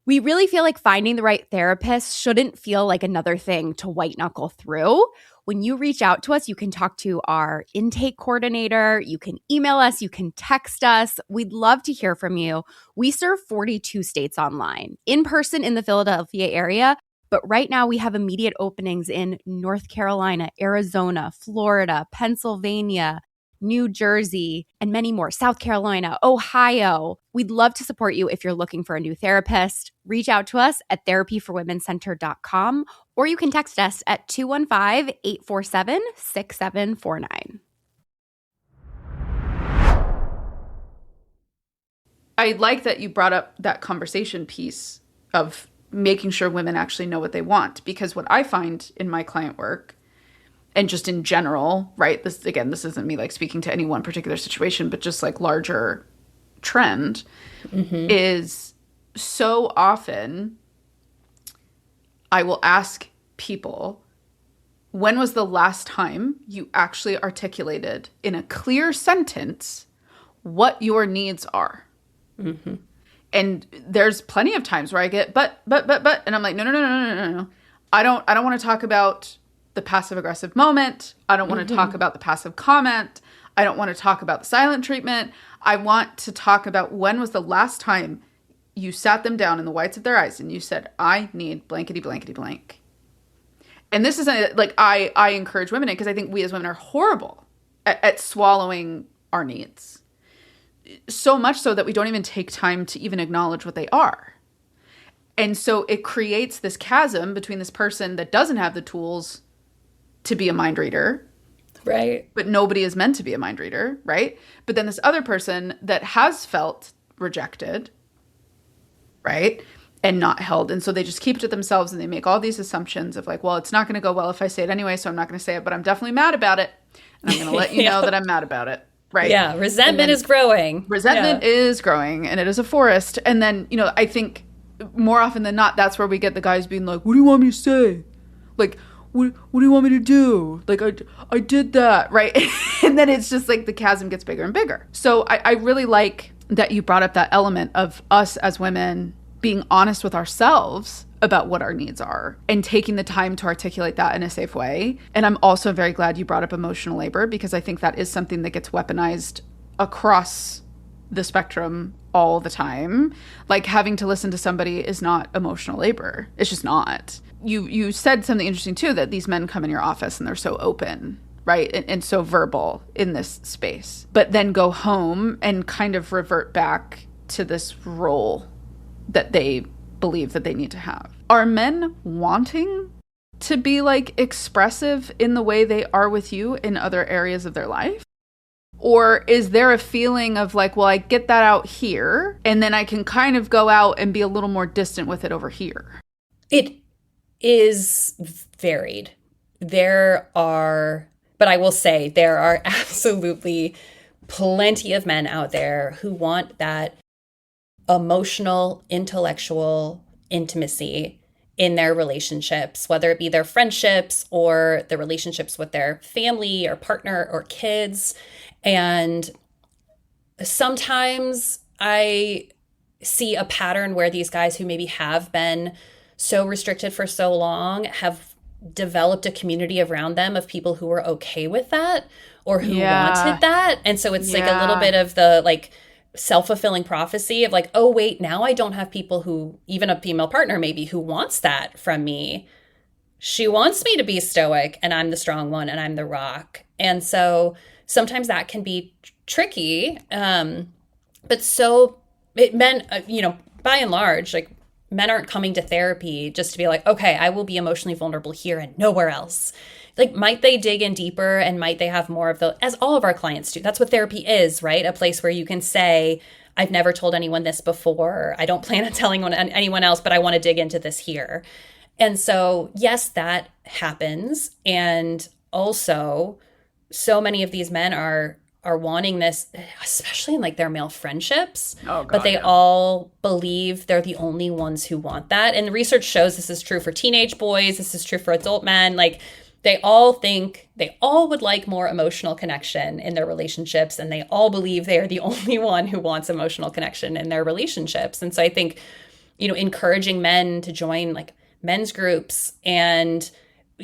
We really feel like finding the right therapist shouldn't feel like another thing to white knuckle through. When you reach out to us, you can talk to our intake coordinator, you can email us, you can text us. We'd love to hear from you. We serve 42 states online, in person in the Philadelphia area, but right now we have immediate openings in North Carolina, Arizona, Florida, Pennsylvania, New Jersey, and many more, South Carolina, Ohio. We'd love to support you if you're looking for a new therapist. Reach out to us at therapyforwomencenter.com, or you can text us at 215-847-6749. I like that you brought up that conversation piece of making sure women actually know what they want, because what I find in my client work and just in general, right? This isn't me like speaking to any one particular situation, but just like larger trend, is so often I will ask people, when was the last time you actually articulated in a clear sentence what your needs are? And there's plenty of times where I get, but, and I'm like, no. I don't want to talk about the passive aggressive moment. I don't want to talk about the passive comment. I don't want to talk about the silent treatment. I want to talk about, when was the last time you sat them down in the whites of their eyes and you said, I need blankety blankety blank. And this isn't like I encourage women in, because I think we as women are horrible at swallowing our needs. So much so that we don't even take time to even acknowledge what they are. And so it creates this chasm between this person that doesn't have the tools to be a mind reader. Right. But nobody is meant to be a mind reader, right? But then this other person that has felt rejected, right? And not held. And so they just keep it to themselves and they make all these assumptions of like, well, it's not going to go well if I say it anyway, so I'm not going to say it, but I'm definitely mad about it. And I'm going to let you know that I'm mad about it. Right. Yeah. Resentment is growing. Resentment is growing, and it is a forest. And then, I think more often than not, that's where we get the guys being like, what do you want me to say? Like, what do you want me to do? Like, I did that. Right. And then it's just like the chasm gets bigger and bigger. So I really like that you brought up that element of us as women being honest with ourselves about what our needs are and taking the time to articulate that in a safe way. And I'm also very glad you brought up emotional labor, because I think that is something that gets weaponized across the spectrum all the time. Like, having to listen to somebody is not emotional labor. It's just not. You said something interesting too, that these men come in your office and they're so open, right? And so verbal in this space, but then go home and kind of revert back to this role that they believe that they need to have. Are men wanting to be like expressive in the way they are with you in other areas of their life? Or is there a feeling of like, well, I get that out here and then I can kind of go out and be a little more distant with it over here? It is varied. But I will say there are absolutely plenty of men out there who want that emotional, intellectual intimacy in their relationships, whether it be their friendships or the relationships with their family or partner or kids. And sometimes I see a pattern where these guys who maybe have been so restricted for so long have developed a community around them of people who are okay with that or who wanted that. And so it's like a little bit of the like self-fulfilling prophecy of like, oh, wait, now I don't have people who, even a female partner maybe, who wants that from me. She wants me to be stoic and I'm the strong one and I'm the rock. And so sometimes that can be tricky. But so men, by and large, like men aren't coming to therapy just to be like, okay, I will be emotionally vulnerable here and nowhere else. Like, might they dig in deeper and might they have more of as all of our clients do. That's what therapy is, right? A place where you can say, I've never told anyone this before. I don't plan on telling anyone else, but I want to dig into this here. And so, yes, that happens. And also, so many of these men are wanting this, especially in like their male friendships, but they all believe they're the only ones who want that. And the research shows this is true for teenage boys. This is true for adult men. Like, they all think they all would like more emotional connection in their relationships, and they all believe they are the only one who wants emotional connection in their relationships. And so I think, encouraging men to join like men's groups, and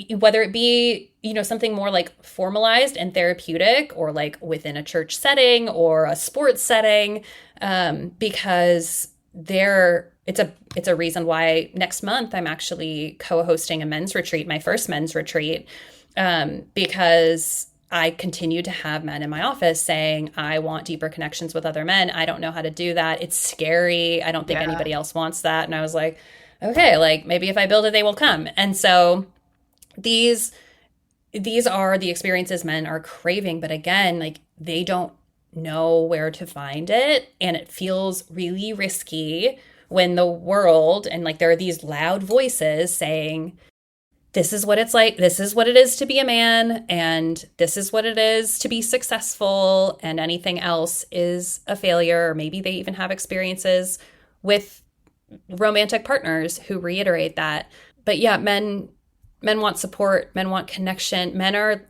whether it be, something more like formalized and therapeutic or like within a church setting or a sports setting, because it's a reason why next month I'm actually co-hosting a men's retreat, my first men's retreat, because I continue to have men in my office saying, I want deeper connections with other men. I don't know how to do that. It's scary. I don't think anybody else wants that. And I was like, okay, like maybe if I build it, they will come. And so these are the experiences men are craving. But again, like they don't know where to find it. And it feels really risky when the world and like there are these loud voices saying, this is what it's like. This is what it is to be a man. And this is what it is to be successful. And anything else is a failure. Or maybe they even have experiences with romantic partners who reiterate that. But yeah, men want support. Men want connection. Men are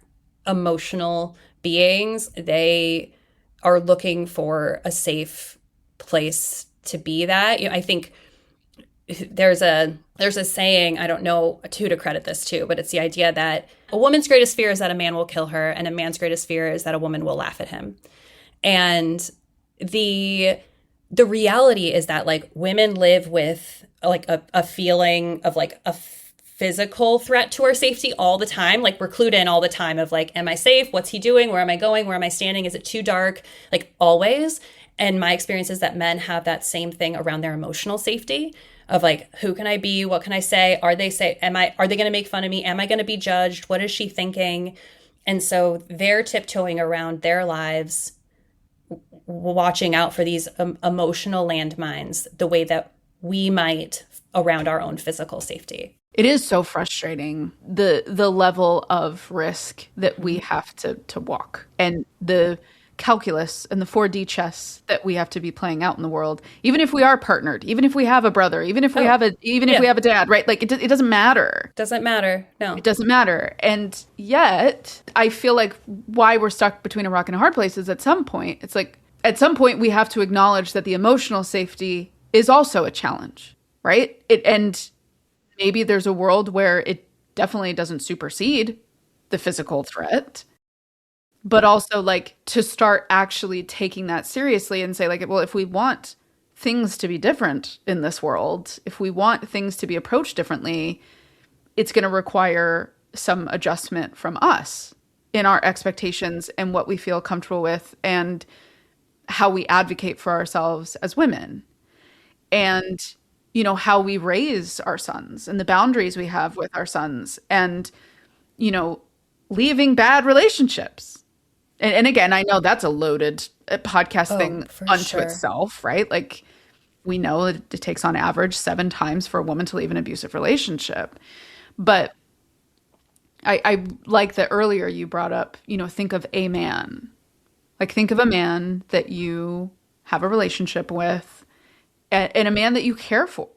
emotional beings. They are looking for a safe place to be that. I think there's a saying, I don't know who to credit this to, but it's the idea that a woman's greatest fear is that a man will kill her, and a man's greatest fear is that a woman will laugh at him. And the reality is that like women live with like a feeling of like a physical threat to our safety all the time. Like we're clued in all the time of like, am I safe? What's he doing? Where am I going? Where am I standing? Is it too dark? Like always. And my experience is that men have that same thing around their emotional safety of like, who can I be? What can I say? Are they going to make fun of me? Am I going to be judged? What is she thinking? And so they're tiptoeing around their lives, watching out for these emotional landmines, the way that we might around our own physical safety. It is so frustrating, the level of risk that we have to walk, and the calculus and the 4D chess that we have to be playing out in the world, even if we are partnered, even if we have a brother, even if we have if we have a dad, right? Like it doesn't matter. Doesn't matter. No, it doesn't matter. And yet I feel like why we're stuck between a rock and a hard place is at some point, it's like at some point we have to acknowledge that the emotional safety is also a challenge, right? And maybe there's a world where it definitely doesn't supersede the physical threat, but also like to start actually taking that seriously and say like, well, if we want things to be different in this world, if we want things to be approached differently, it's going to require some adjustment from us in our expectations and what we feel comfortable with and how we advocate for ourselves as women. And how we raise our sons and the boundaries we have with our sons and, leaving bad relationships. And again, I know that's a loaded podcast thing unto itself, right? Like we know that it takes on average 7 times for a woman to leave an abusive relationship. But I like that earlier you brought up, think of a man. Like think of a man that you have a relationship with and a man that you care for.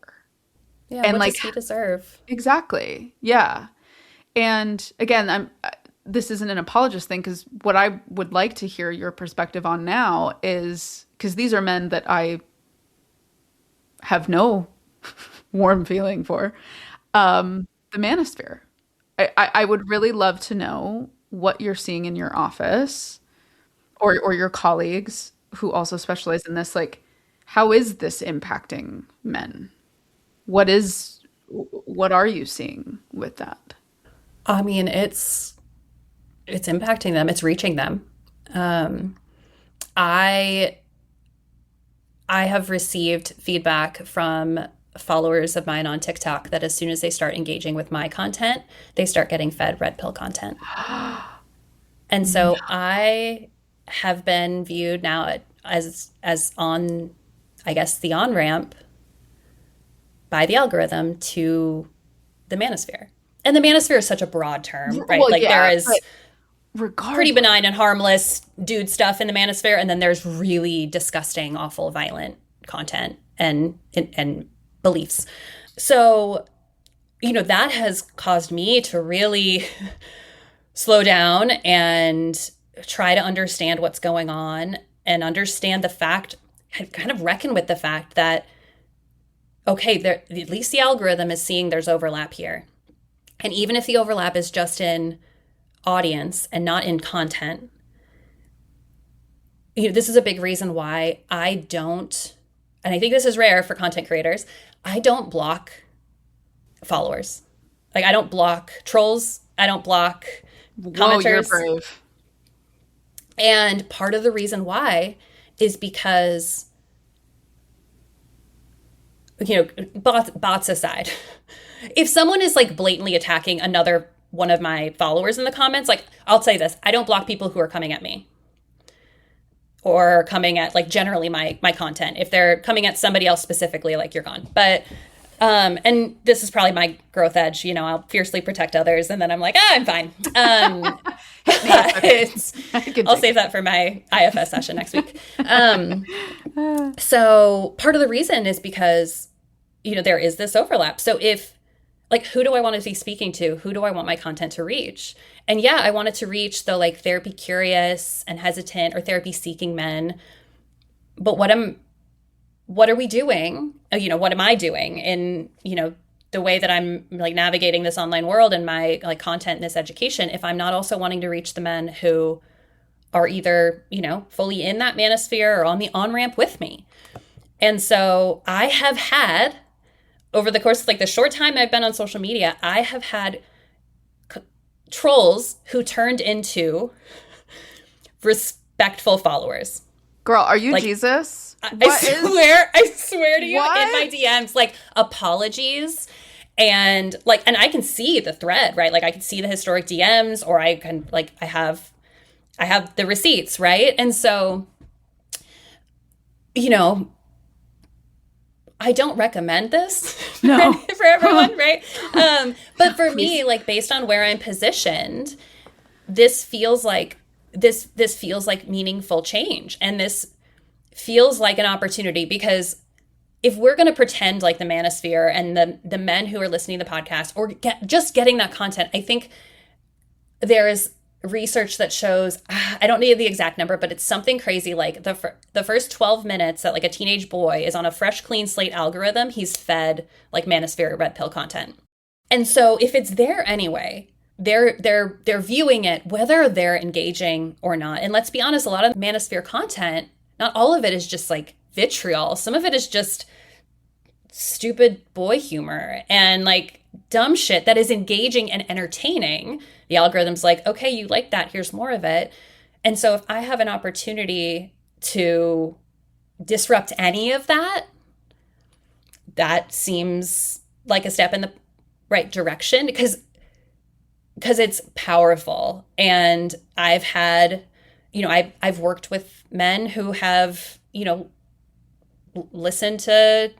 Yeah, and what like does he deserve? Exactly. Yeah. And again, this isn't an apologist thing, because what I would like to hear your perspective on now is, because these are men that I have no warm feeling for, the manosphere. I would really love to know what you're seeing in your office or your colleagues who also specialize in this. Like, how is this impacting men? What are you seeing with that? I mean, it's impacting them. It's reaching them. I have received feedback from followers of mine on TikTok that as soon as they start engaging with my content, they start getting fed red pill content. And so I have been viewed now as on, I guess, the on-ramp by the algorithm to the manosphere. And the manosphere is such a broad term, right? Well, like yeah, there is pretty benign and harmless dude stuff in the manosphere, and then there's really disgusting, awful, violent content and beliefs. So, that has caused me to really slow down and try to understand what's going on and understand the fact, kind of reckon with the fact that, okay, at least the algorithm is seeing there's overlap here. And even if the overlap is just in audience and not in content, this is a big reason why I don't, and I think this is rare for content creators, I don't block followers. Like I don't block trolls. I don't block commenters. Whoa, you're brave. And part of the reason why is because, bots aside, if someone is like blatantly attacking another one of my followers in the comments, like I'll say this, I don't block people who are coming at me or coming at like generally my content. If they're coming at somebody else specifically, like you're gone. But And this is probably my growth edge. You know, I'll fiercely protect others, and then I'm like, I'm fine. I'll save that for my IFS session next week. So part of the reason is because, you know, there is this overlap. So if, like, who do I want to be speaking to? Who do I want my content to reach? And yeah, I want it to reach the like therapy curious and hesitant or therapy seeking men. But what are we doing? You know, what am I doing in, you know, the way that I'm like navigating this online world and my like content and this education, if I'm not also wanting to reach the men who are either, you know, fully in that manosphere or on the on-ramp with me. And so I have had, over the course of like the short time I've been on social media, I have had trolls who turned into respectful followers. Girl, are you like, Jesus? I swear to you, What? in my DMs, like apologies. And like, and I can see the thread, right? Like I can see the historic DMs, or I can like, I have the receipts, right? And so, you know, I don't recommend this No. for everyone, right? But for me, like based on where I'm positioned, this feels like meaningful change, and this feels like an opportunity, because if we're going to pretend like the manosphere and the men who are listening to the podcast or just getting that content, I think there is research that shows, I don't need the exact number, but it's something crazy. Like the first 12 minutes that like a teenage boy is on a fresh, clean slate algorithm, he's fed like manosphere red pill content. And so if it's there anyway, they're viewing it, whether they're engaging or not. And let's be honest, a lot of manosphere content, not all of it is just like vitriol. Some of it is just stupid boy humor and like dumb shit that is engaging and entertaining. The algorithm's like, okay, you like that, here's more of it. And so if I have an opportunity to disrupt any of that, that seems like a step in the right direction, because it's powerful. And I've had, you know, I've worked with men who have, you know, listened to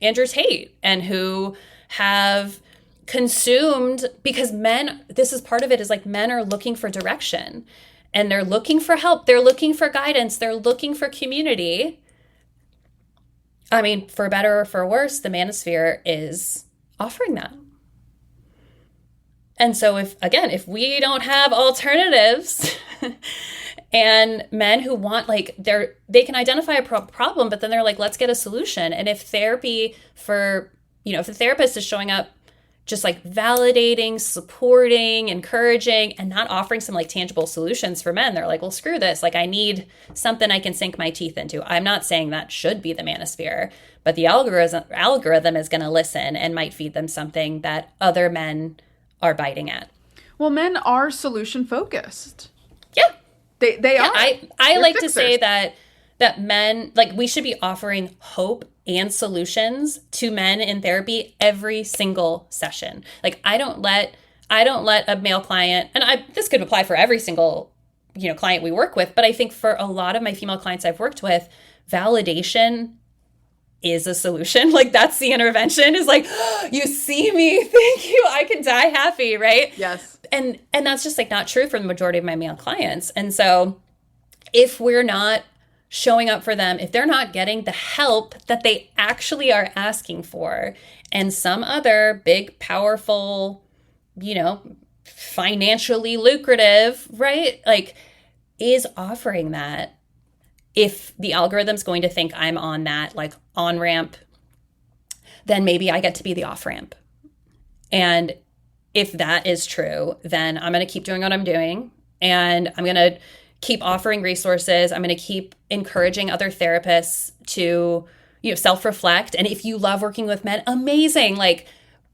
Andrew Tate and who have consumed, because men, this is part of it, is like men are looking for direction and they're looking for help. They're looking for guidance. They're looking for community. I mean, for better or for worse, the manosphere is offering that. And so if we don't have alternatives and men who want, like, they can identify a problem, but then they're like, let's get a solution. And if therapy if the therapist is showing up just like validating, supporting, encouraging, and not offering some like tangible solutions for men, they're like, well, screw this. Like, I need something I can sink my teeth into. I'm not saying that should be the manosphere, but the algorithm is going to listen and might feed them something that other men are biting at. Well, men are solution focused. Yeah. They are. I like to say that men, like, we should be offering hope and solutions to men in therapy every single session. Like, I don't let a male client, and this could apply for every single, you know, client we work with, but I think for a lot of my female clients I've worked with, validation is a solution. Like, that's the intervention, is like, oh, you see me, thank you, I can die happy, right? Yes. And that's just like not true for the majority of my male clients. And so if we're not showing up for them, if they're not getting the help that they actually are asking for, and some other big, powerful, you know, financially lucrative, right, like, is offering that, if the algorithm's going to think I'm on that like on ramp, then maybe I get to be the off ramp. And if that is true, then I'm going to keep doing what I'm doing, and I'm going to keep offering resources. I'm going to keep encouraging other therapists to, you know, self-reflect. And if you love working with men, amazing. Like,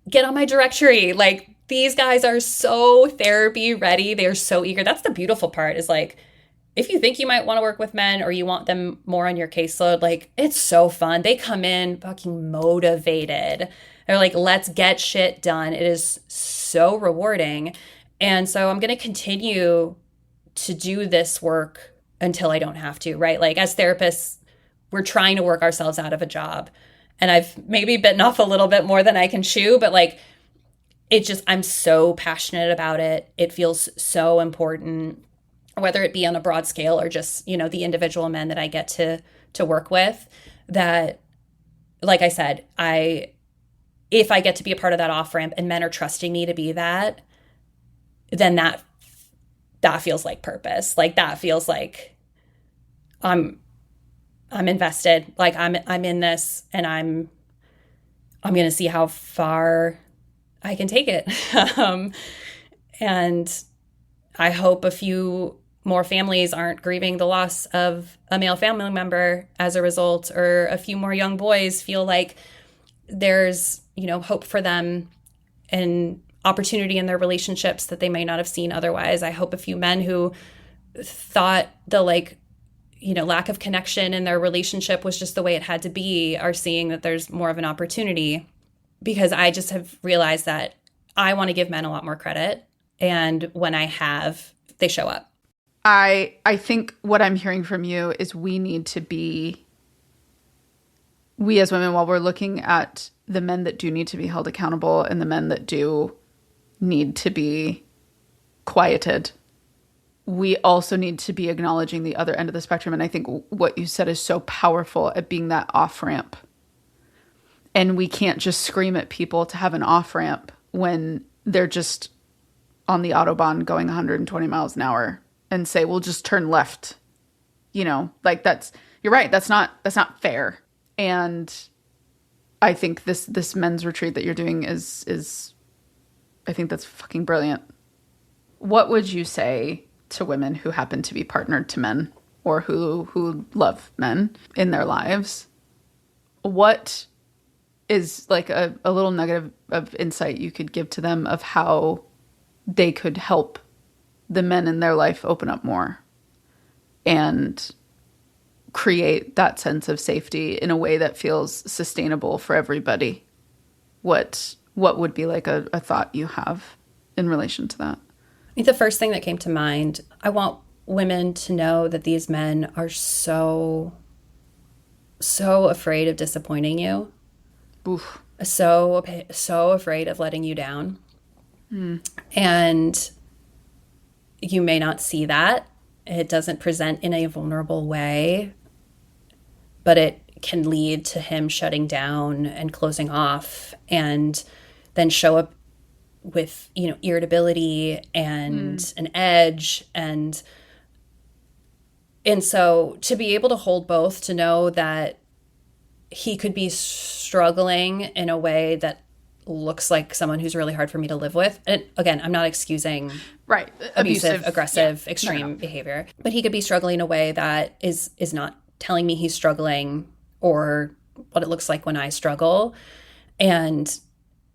get on my directory. Like, these guys are so therapy ready. They're so eager. That's the beautiful part, is like, if you think you might want to work with men or you want them more on your caseload, like, it's so fun. They come in fucking motivated. They're like, let's get shit done. It is so rewarding. And so I'm going to continue to do this work until I don't have to, right? Like, as therapists, we're trying to work ourselves out of a job. and I've maybe bitten off a little bit more than I can chew, but like, I'm so passionate about it. It feels so important, whether it be on a broad scale or just, the individual men that I get to work with, that, like I said, if I get to be a part of that off-ramp and men are trusting me to be that, then that feels like purpose. Like that feels like I'm invested. Like I'm in this, and I'm going to see how far I can take it. And I hope a few more families aren't grieving the loss of a male family member as a result, or a few more young boys feel like there's, hope for them and opportunity in their relationships that they may not have seen otherwise. I hope a few men who thought the lack of connection in their relationship was just the way it had to be are seeing that there's more of an opportunity, because I just have realized that I want to give men a lot more credit. And when I have, they show up. I think what I'm hearing from you is we as women, while we're looking at the men that do need to be held accountable and the men that do need to be quieted, we also need to be acknowledging the other end of the spectrum. And I think what you said is so powerful at being that off-ramp. And we can't just scream at people to have an off-ramp when they're just on the Autobahn going 120 miles an hour and say, we'll just turn left. You're right. That's not fair. And I think this men's retreat that you're doing is I think that's fucking brilliant. What would you say to women who happen to be partnered to men or who love men in their lives? What is like a little nugget of insight you could give to them of how they could help the men in their life open up more and create that sense of safety in a way that feels sustainable for everybody? What would be like a thought you have in relation to that? I think the first thing that came to mind, I want women to know that these men are so afraid of disappointing you. Oof. So afraid of letting you down. And you may not see that. It doesn't present in a vulnerable way, but it can lead to him shutting down and closing off, and then show up with, irritability and an edge. And so to be able to hold both, to know that he could be struggling in a way that looks like someone who's really hard for me to live with. And again, I'm not excusing right, abusive, aggressive, extreme behavior, but he could be struggling in a way that is not telling me he's struggling or what it looks like when I struggle. And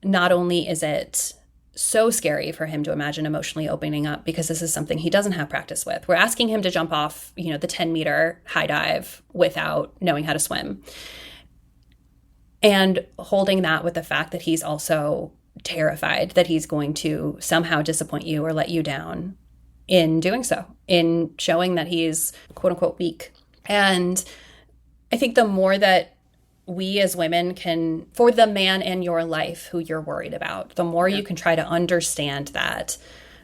not only is it so scary for him to imagine emotionally opening up, because this is something he doesn't have practice with. We're asking him to jump off, the 10-meter high dive without knowing how to swim. And holding that with the fact that he's also terrified that he's going to somehow disappoint you or let you down in doing so, in showing that he's quote unquote weak. And I think the more that we as women can, for the man in your life who you're worried about, the more you can try to understand that,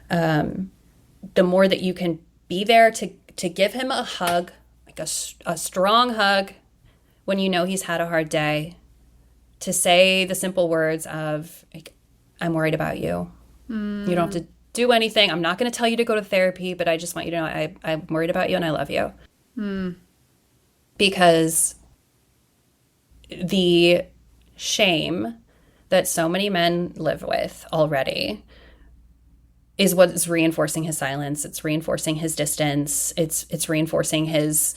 the more that you can be there to give him a hug, like a strong hug when you know he's had a hard day, to say the simple words of, like, I'm worried about you. You don't have to do anything. I'm not going to tell you to go to therapy, but I just want you to know I'm worried about you and I love you. Because the shame that so many men live with already is what is reinforcing his silence. It's reinforcing his distance. It's reinforcing his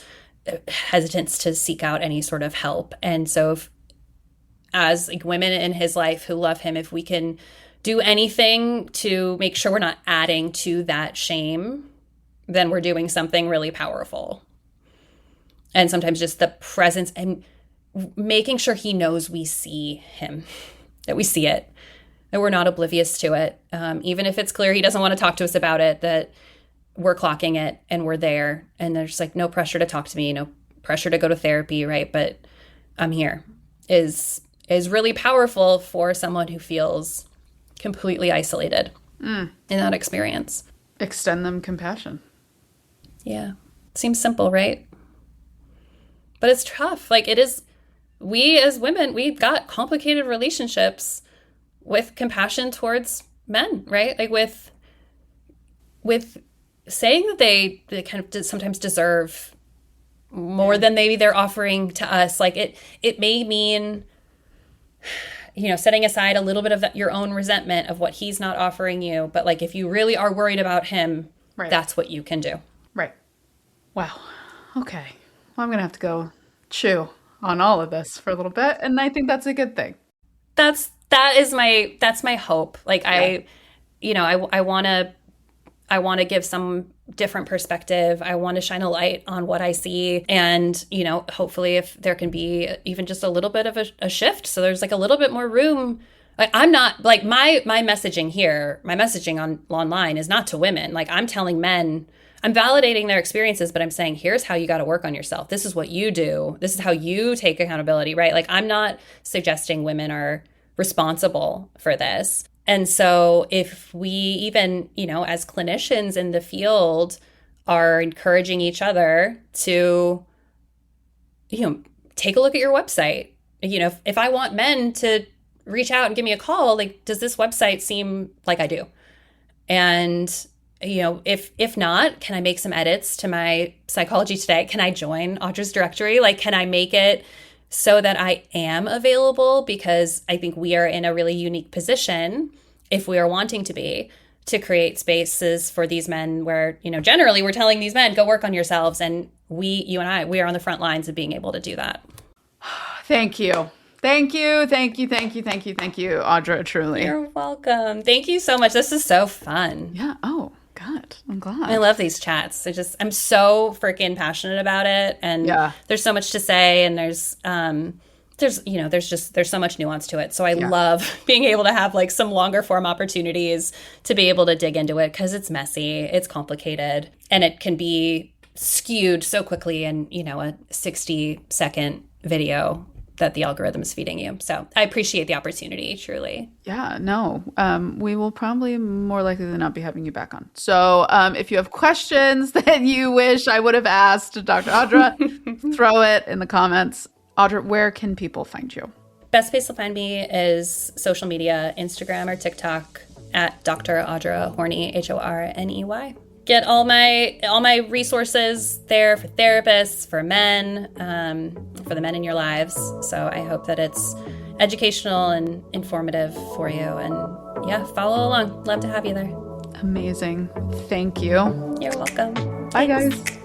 hesitance to seek out any sort of help. And so if, as like women in his life who love him, if we can do anything to make sure we're not adding to that shame, then we're doing something really powerful. And sometimes just the presence and making sure he knows we see him, that we see it, that we're not oblivious to it. Even if it's clear he doesn't want to talk to us about it, that we're clocking it and we're there. And there's like no pressure to talk to me, no pressure to go to therapy, right? But I'm here. is really powerful for someone who feels completely isolated in that experience. Extend them compassion. Yeah. Seems simple, right? But it's tough. Like, it is, we as women, we've got complicated relationships with compassion towards men, right? Like with saying that they kind of sometimes deserve more than maybe they're offering to us. Like it may mean, setting aside a little bit of your own resentment of what he's not offering you. But like, if you really are worried about him, that's what you can do. Right. Wow. Okay. Well, I'm going to have to go chew on all of this for a little bit. And I think that's a good thing. That's my hope. Like, yeah. I want to give some different perspective. I want to shine a light on what I see. And, hopefully if there can be even just a little bit of a shift. So there's like a little bit more room. I'm not like my messaging here, my messaging online is not to women. Like, I'm telling men, I'm validating their experiences, but I'm saying, here's how you got to work on yourself. This is what you do. This is how you take accountability, right? Like, I'm not suggesting women are responsible for this. And so if we even, as clinicians in the field are encouraging each other to, take a look at your website. If I want men to reach out and give me a call, like, does this website seem like I do? And, if not, can I make some edits to my Psychology Today? Can I join Audra's directory? Like, can I make it so that I am available? Because I think we are in a really unique position, if we are wanting to be, to create spaces for these men where, generally we're telling these men, go work on yourselves. And you and I, we are on the front lines of being able to do that. Thank you. Thank you, Audra, truly. You're welcome. Thank you so much. This is so fun. Yeah. Oh, God. I'm glad. I love these chats. I'm so freaking passionate about it. And there's so much to say, and there's so much nuance to it. So I love being able to have like some longer form opportunities to be able to dig into it, because it's messy, it's complicated, and it can be skewed so quickly in, a 60-second video that the algorithm is feeding you. So I appreciate the opportunity, truly. Yeah, no, we will probably more likely than not be having you back on. So if you have questions that you wish I would have asked Dr. Audra, throw it in the comments. Audra, where can people find you? Best place to find me is social media, Instagram or TikTok at Dr. Audra Horney, Horney. Get all my resources there for therapists, for men, for the men in your lives. So I hope that it's educational and informative for you. And follow along. Love to have you there. Amazing. Thank you. You're welcome. Bye, Thanks. guys.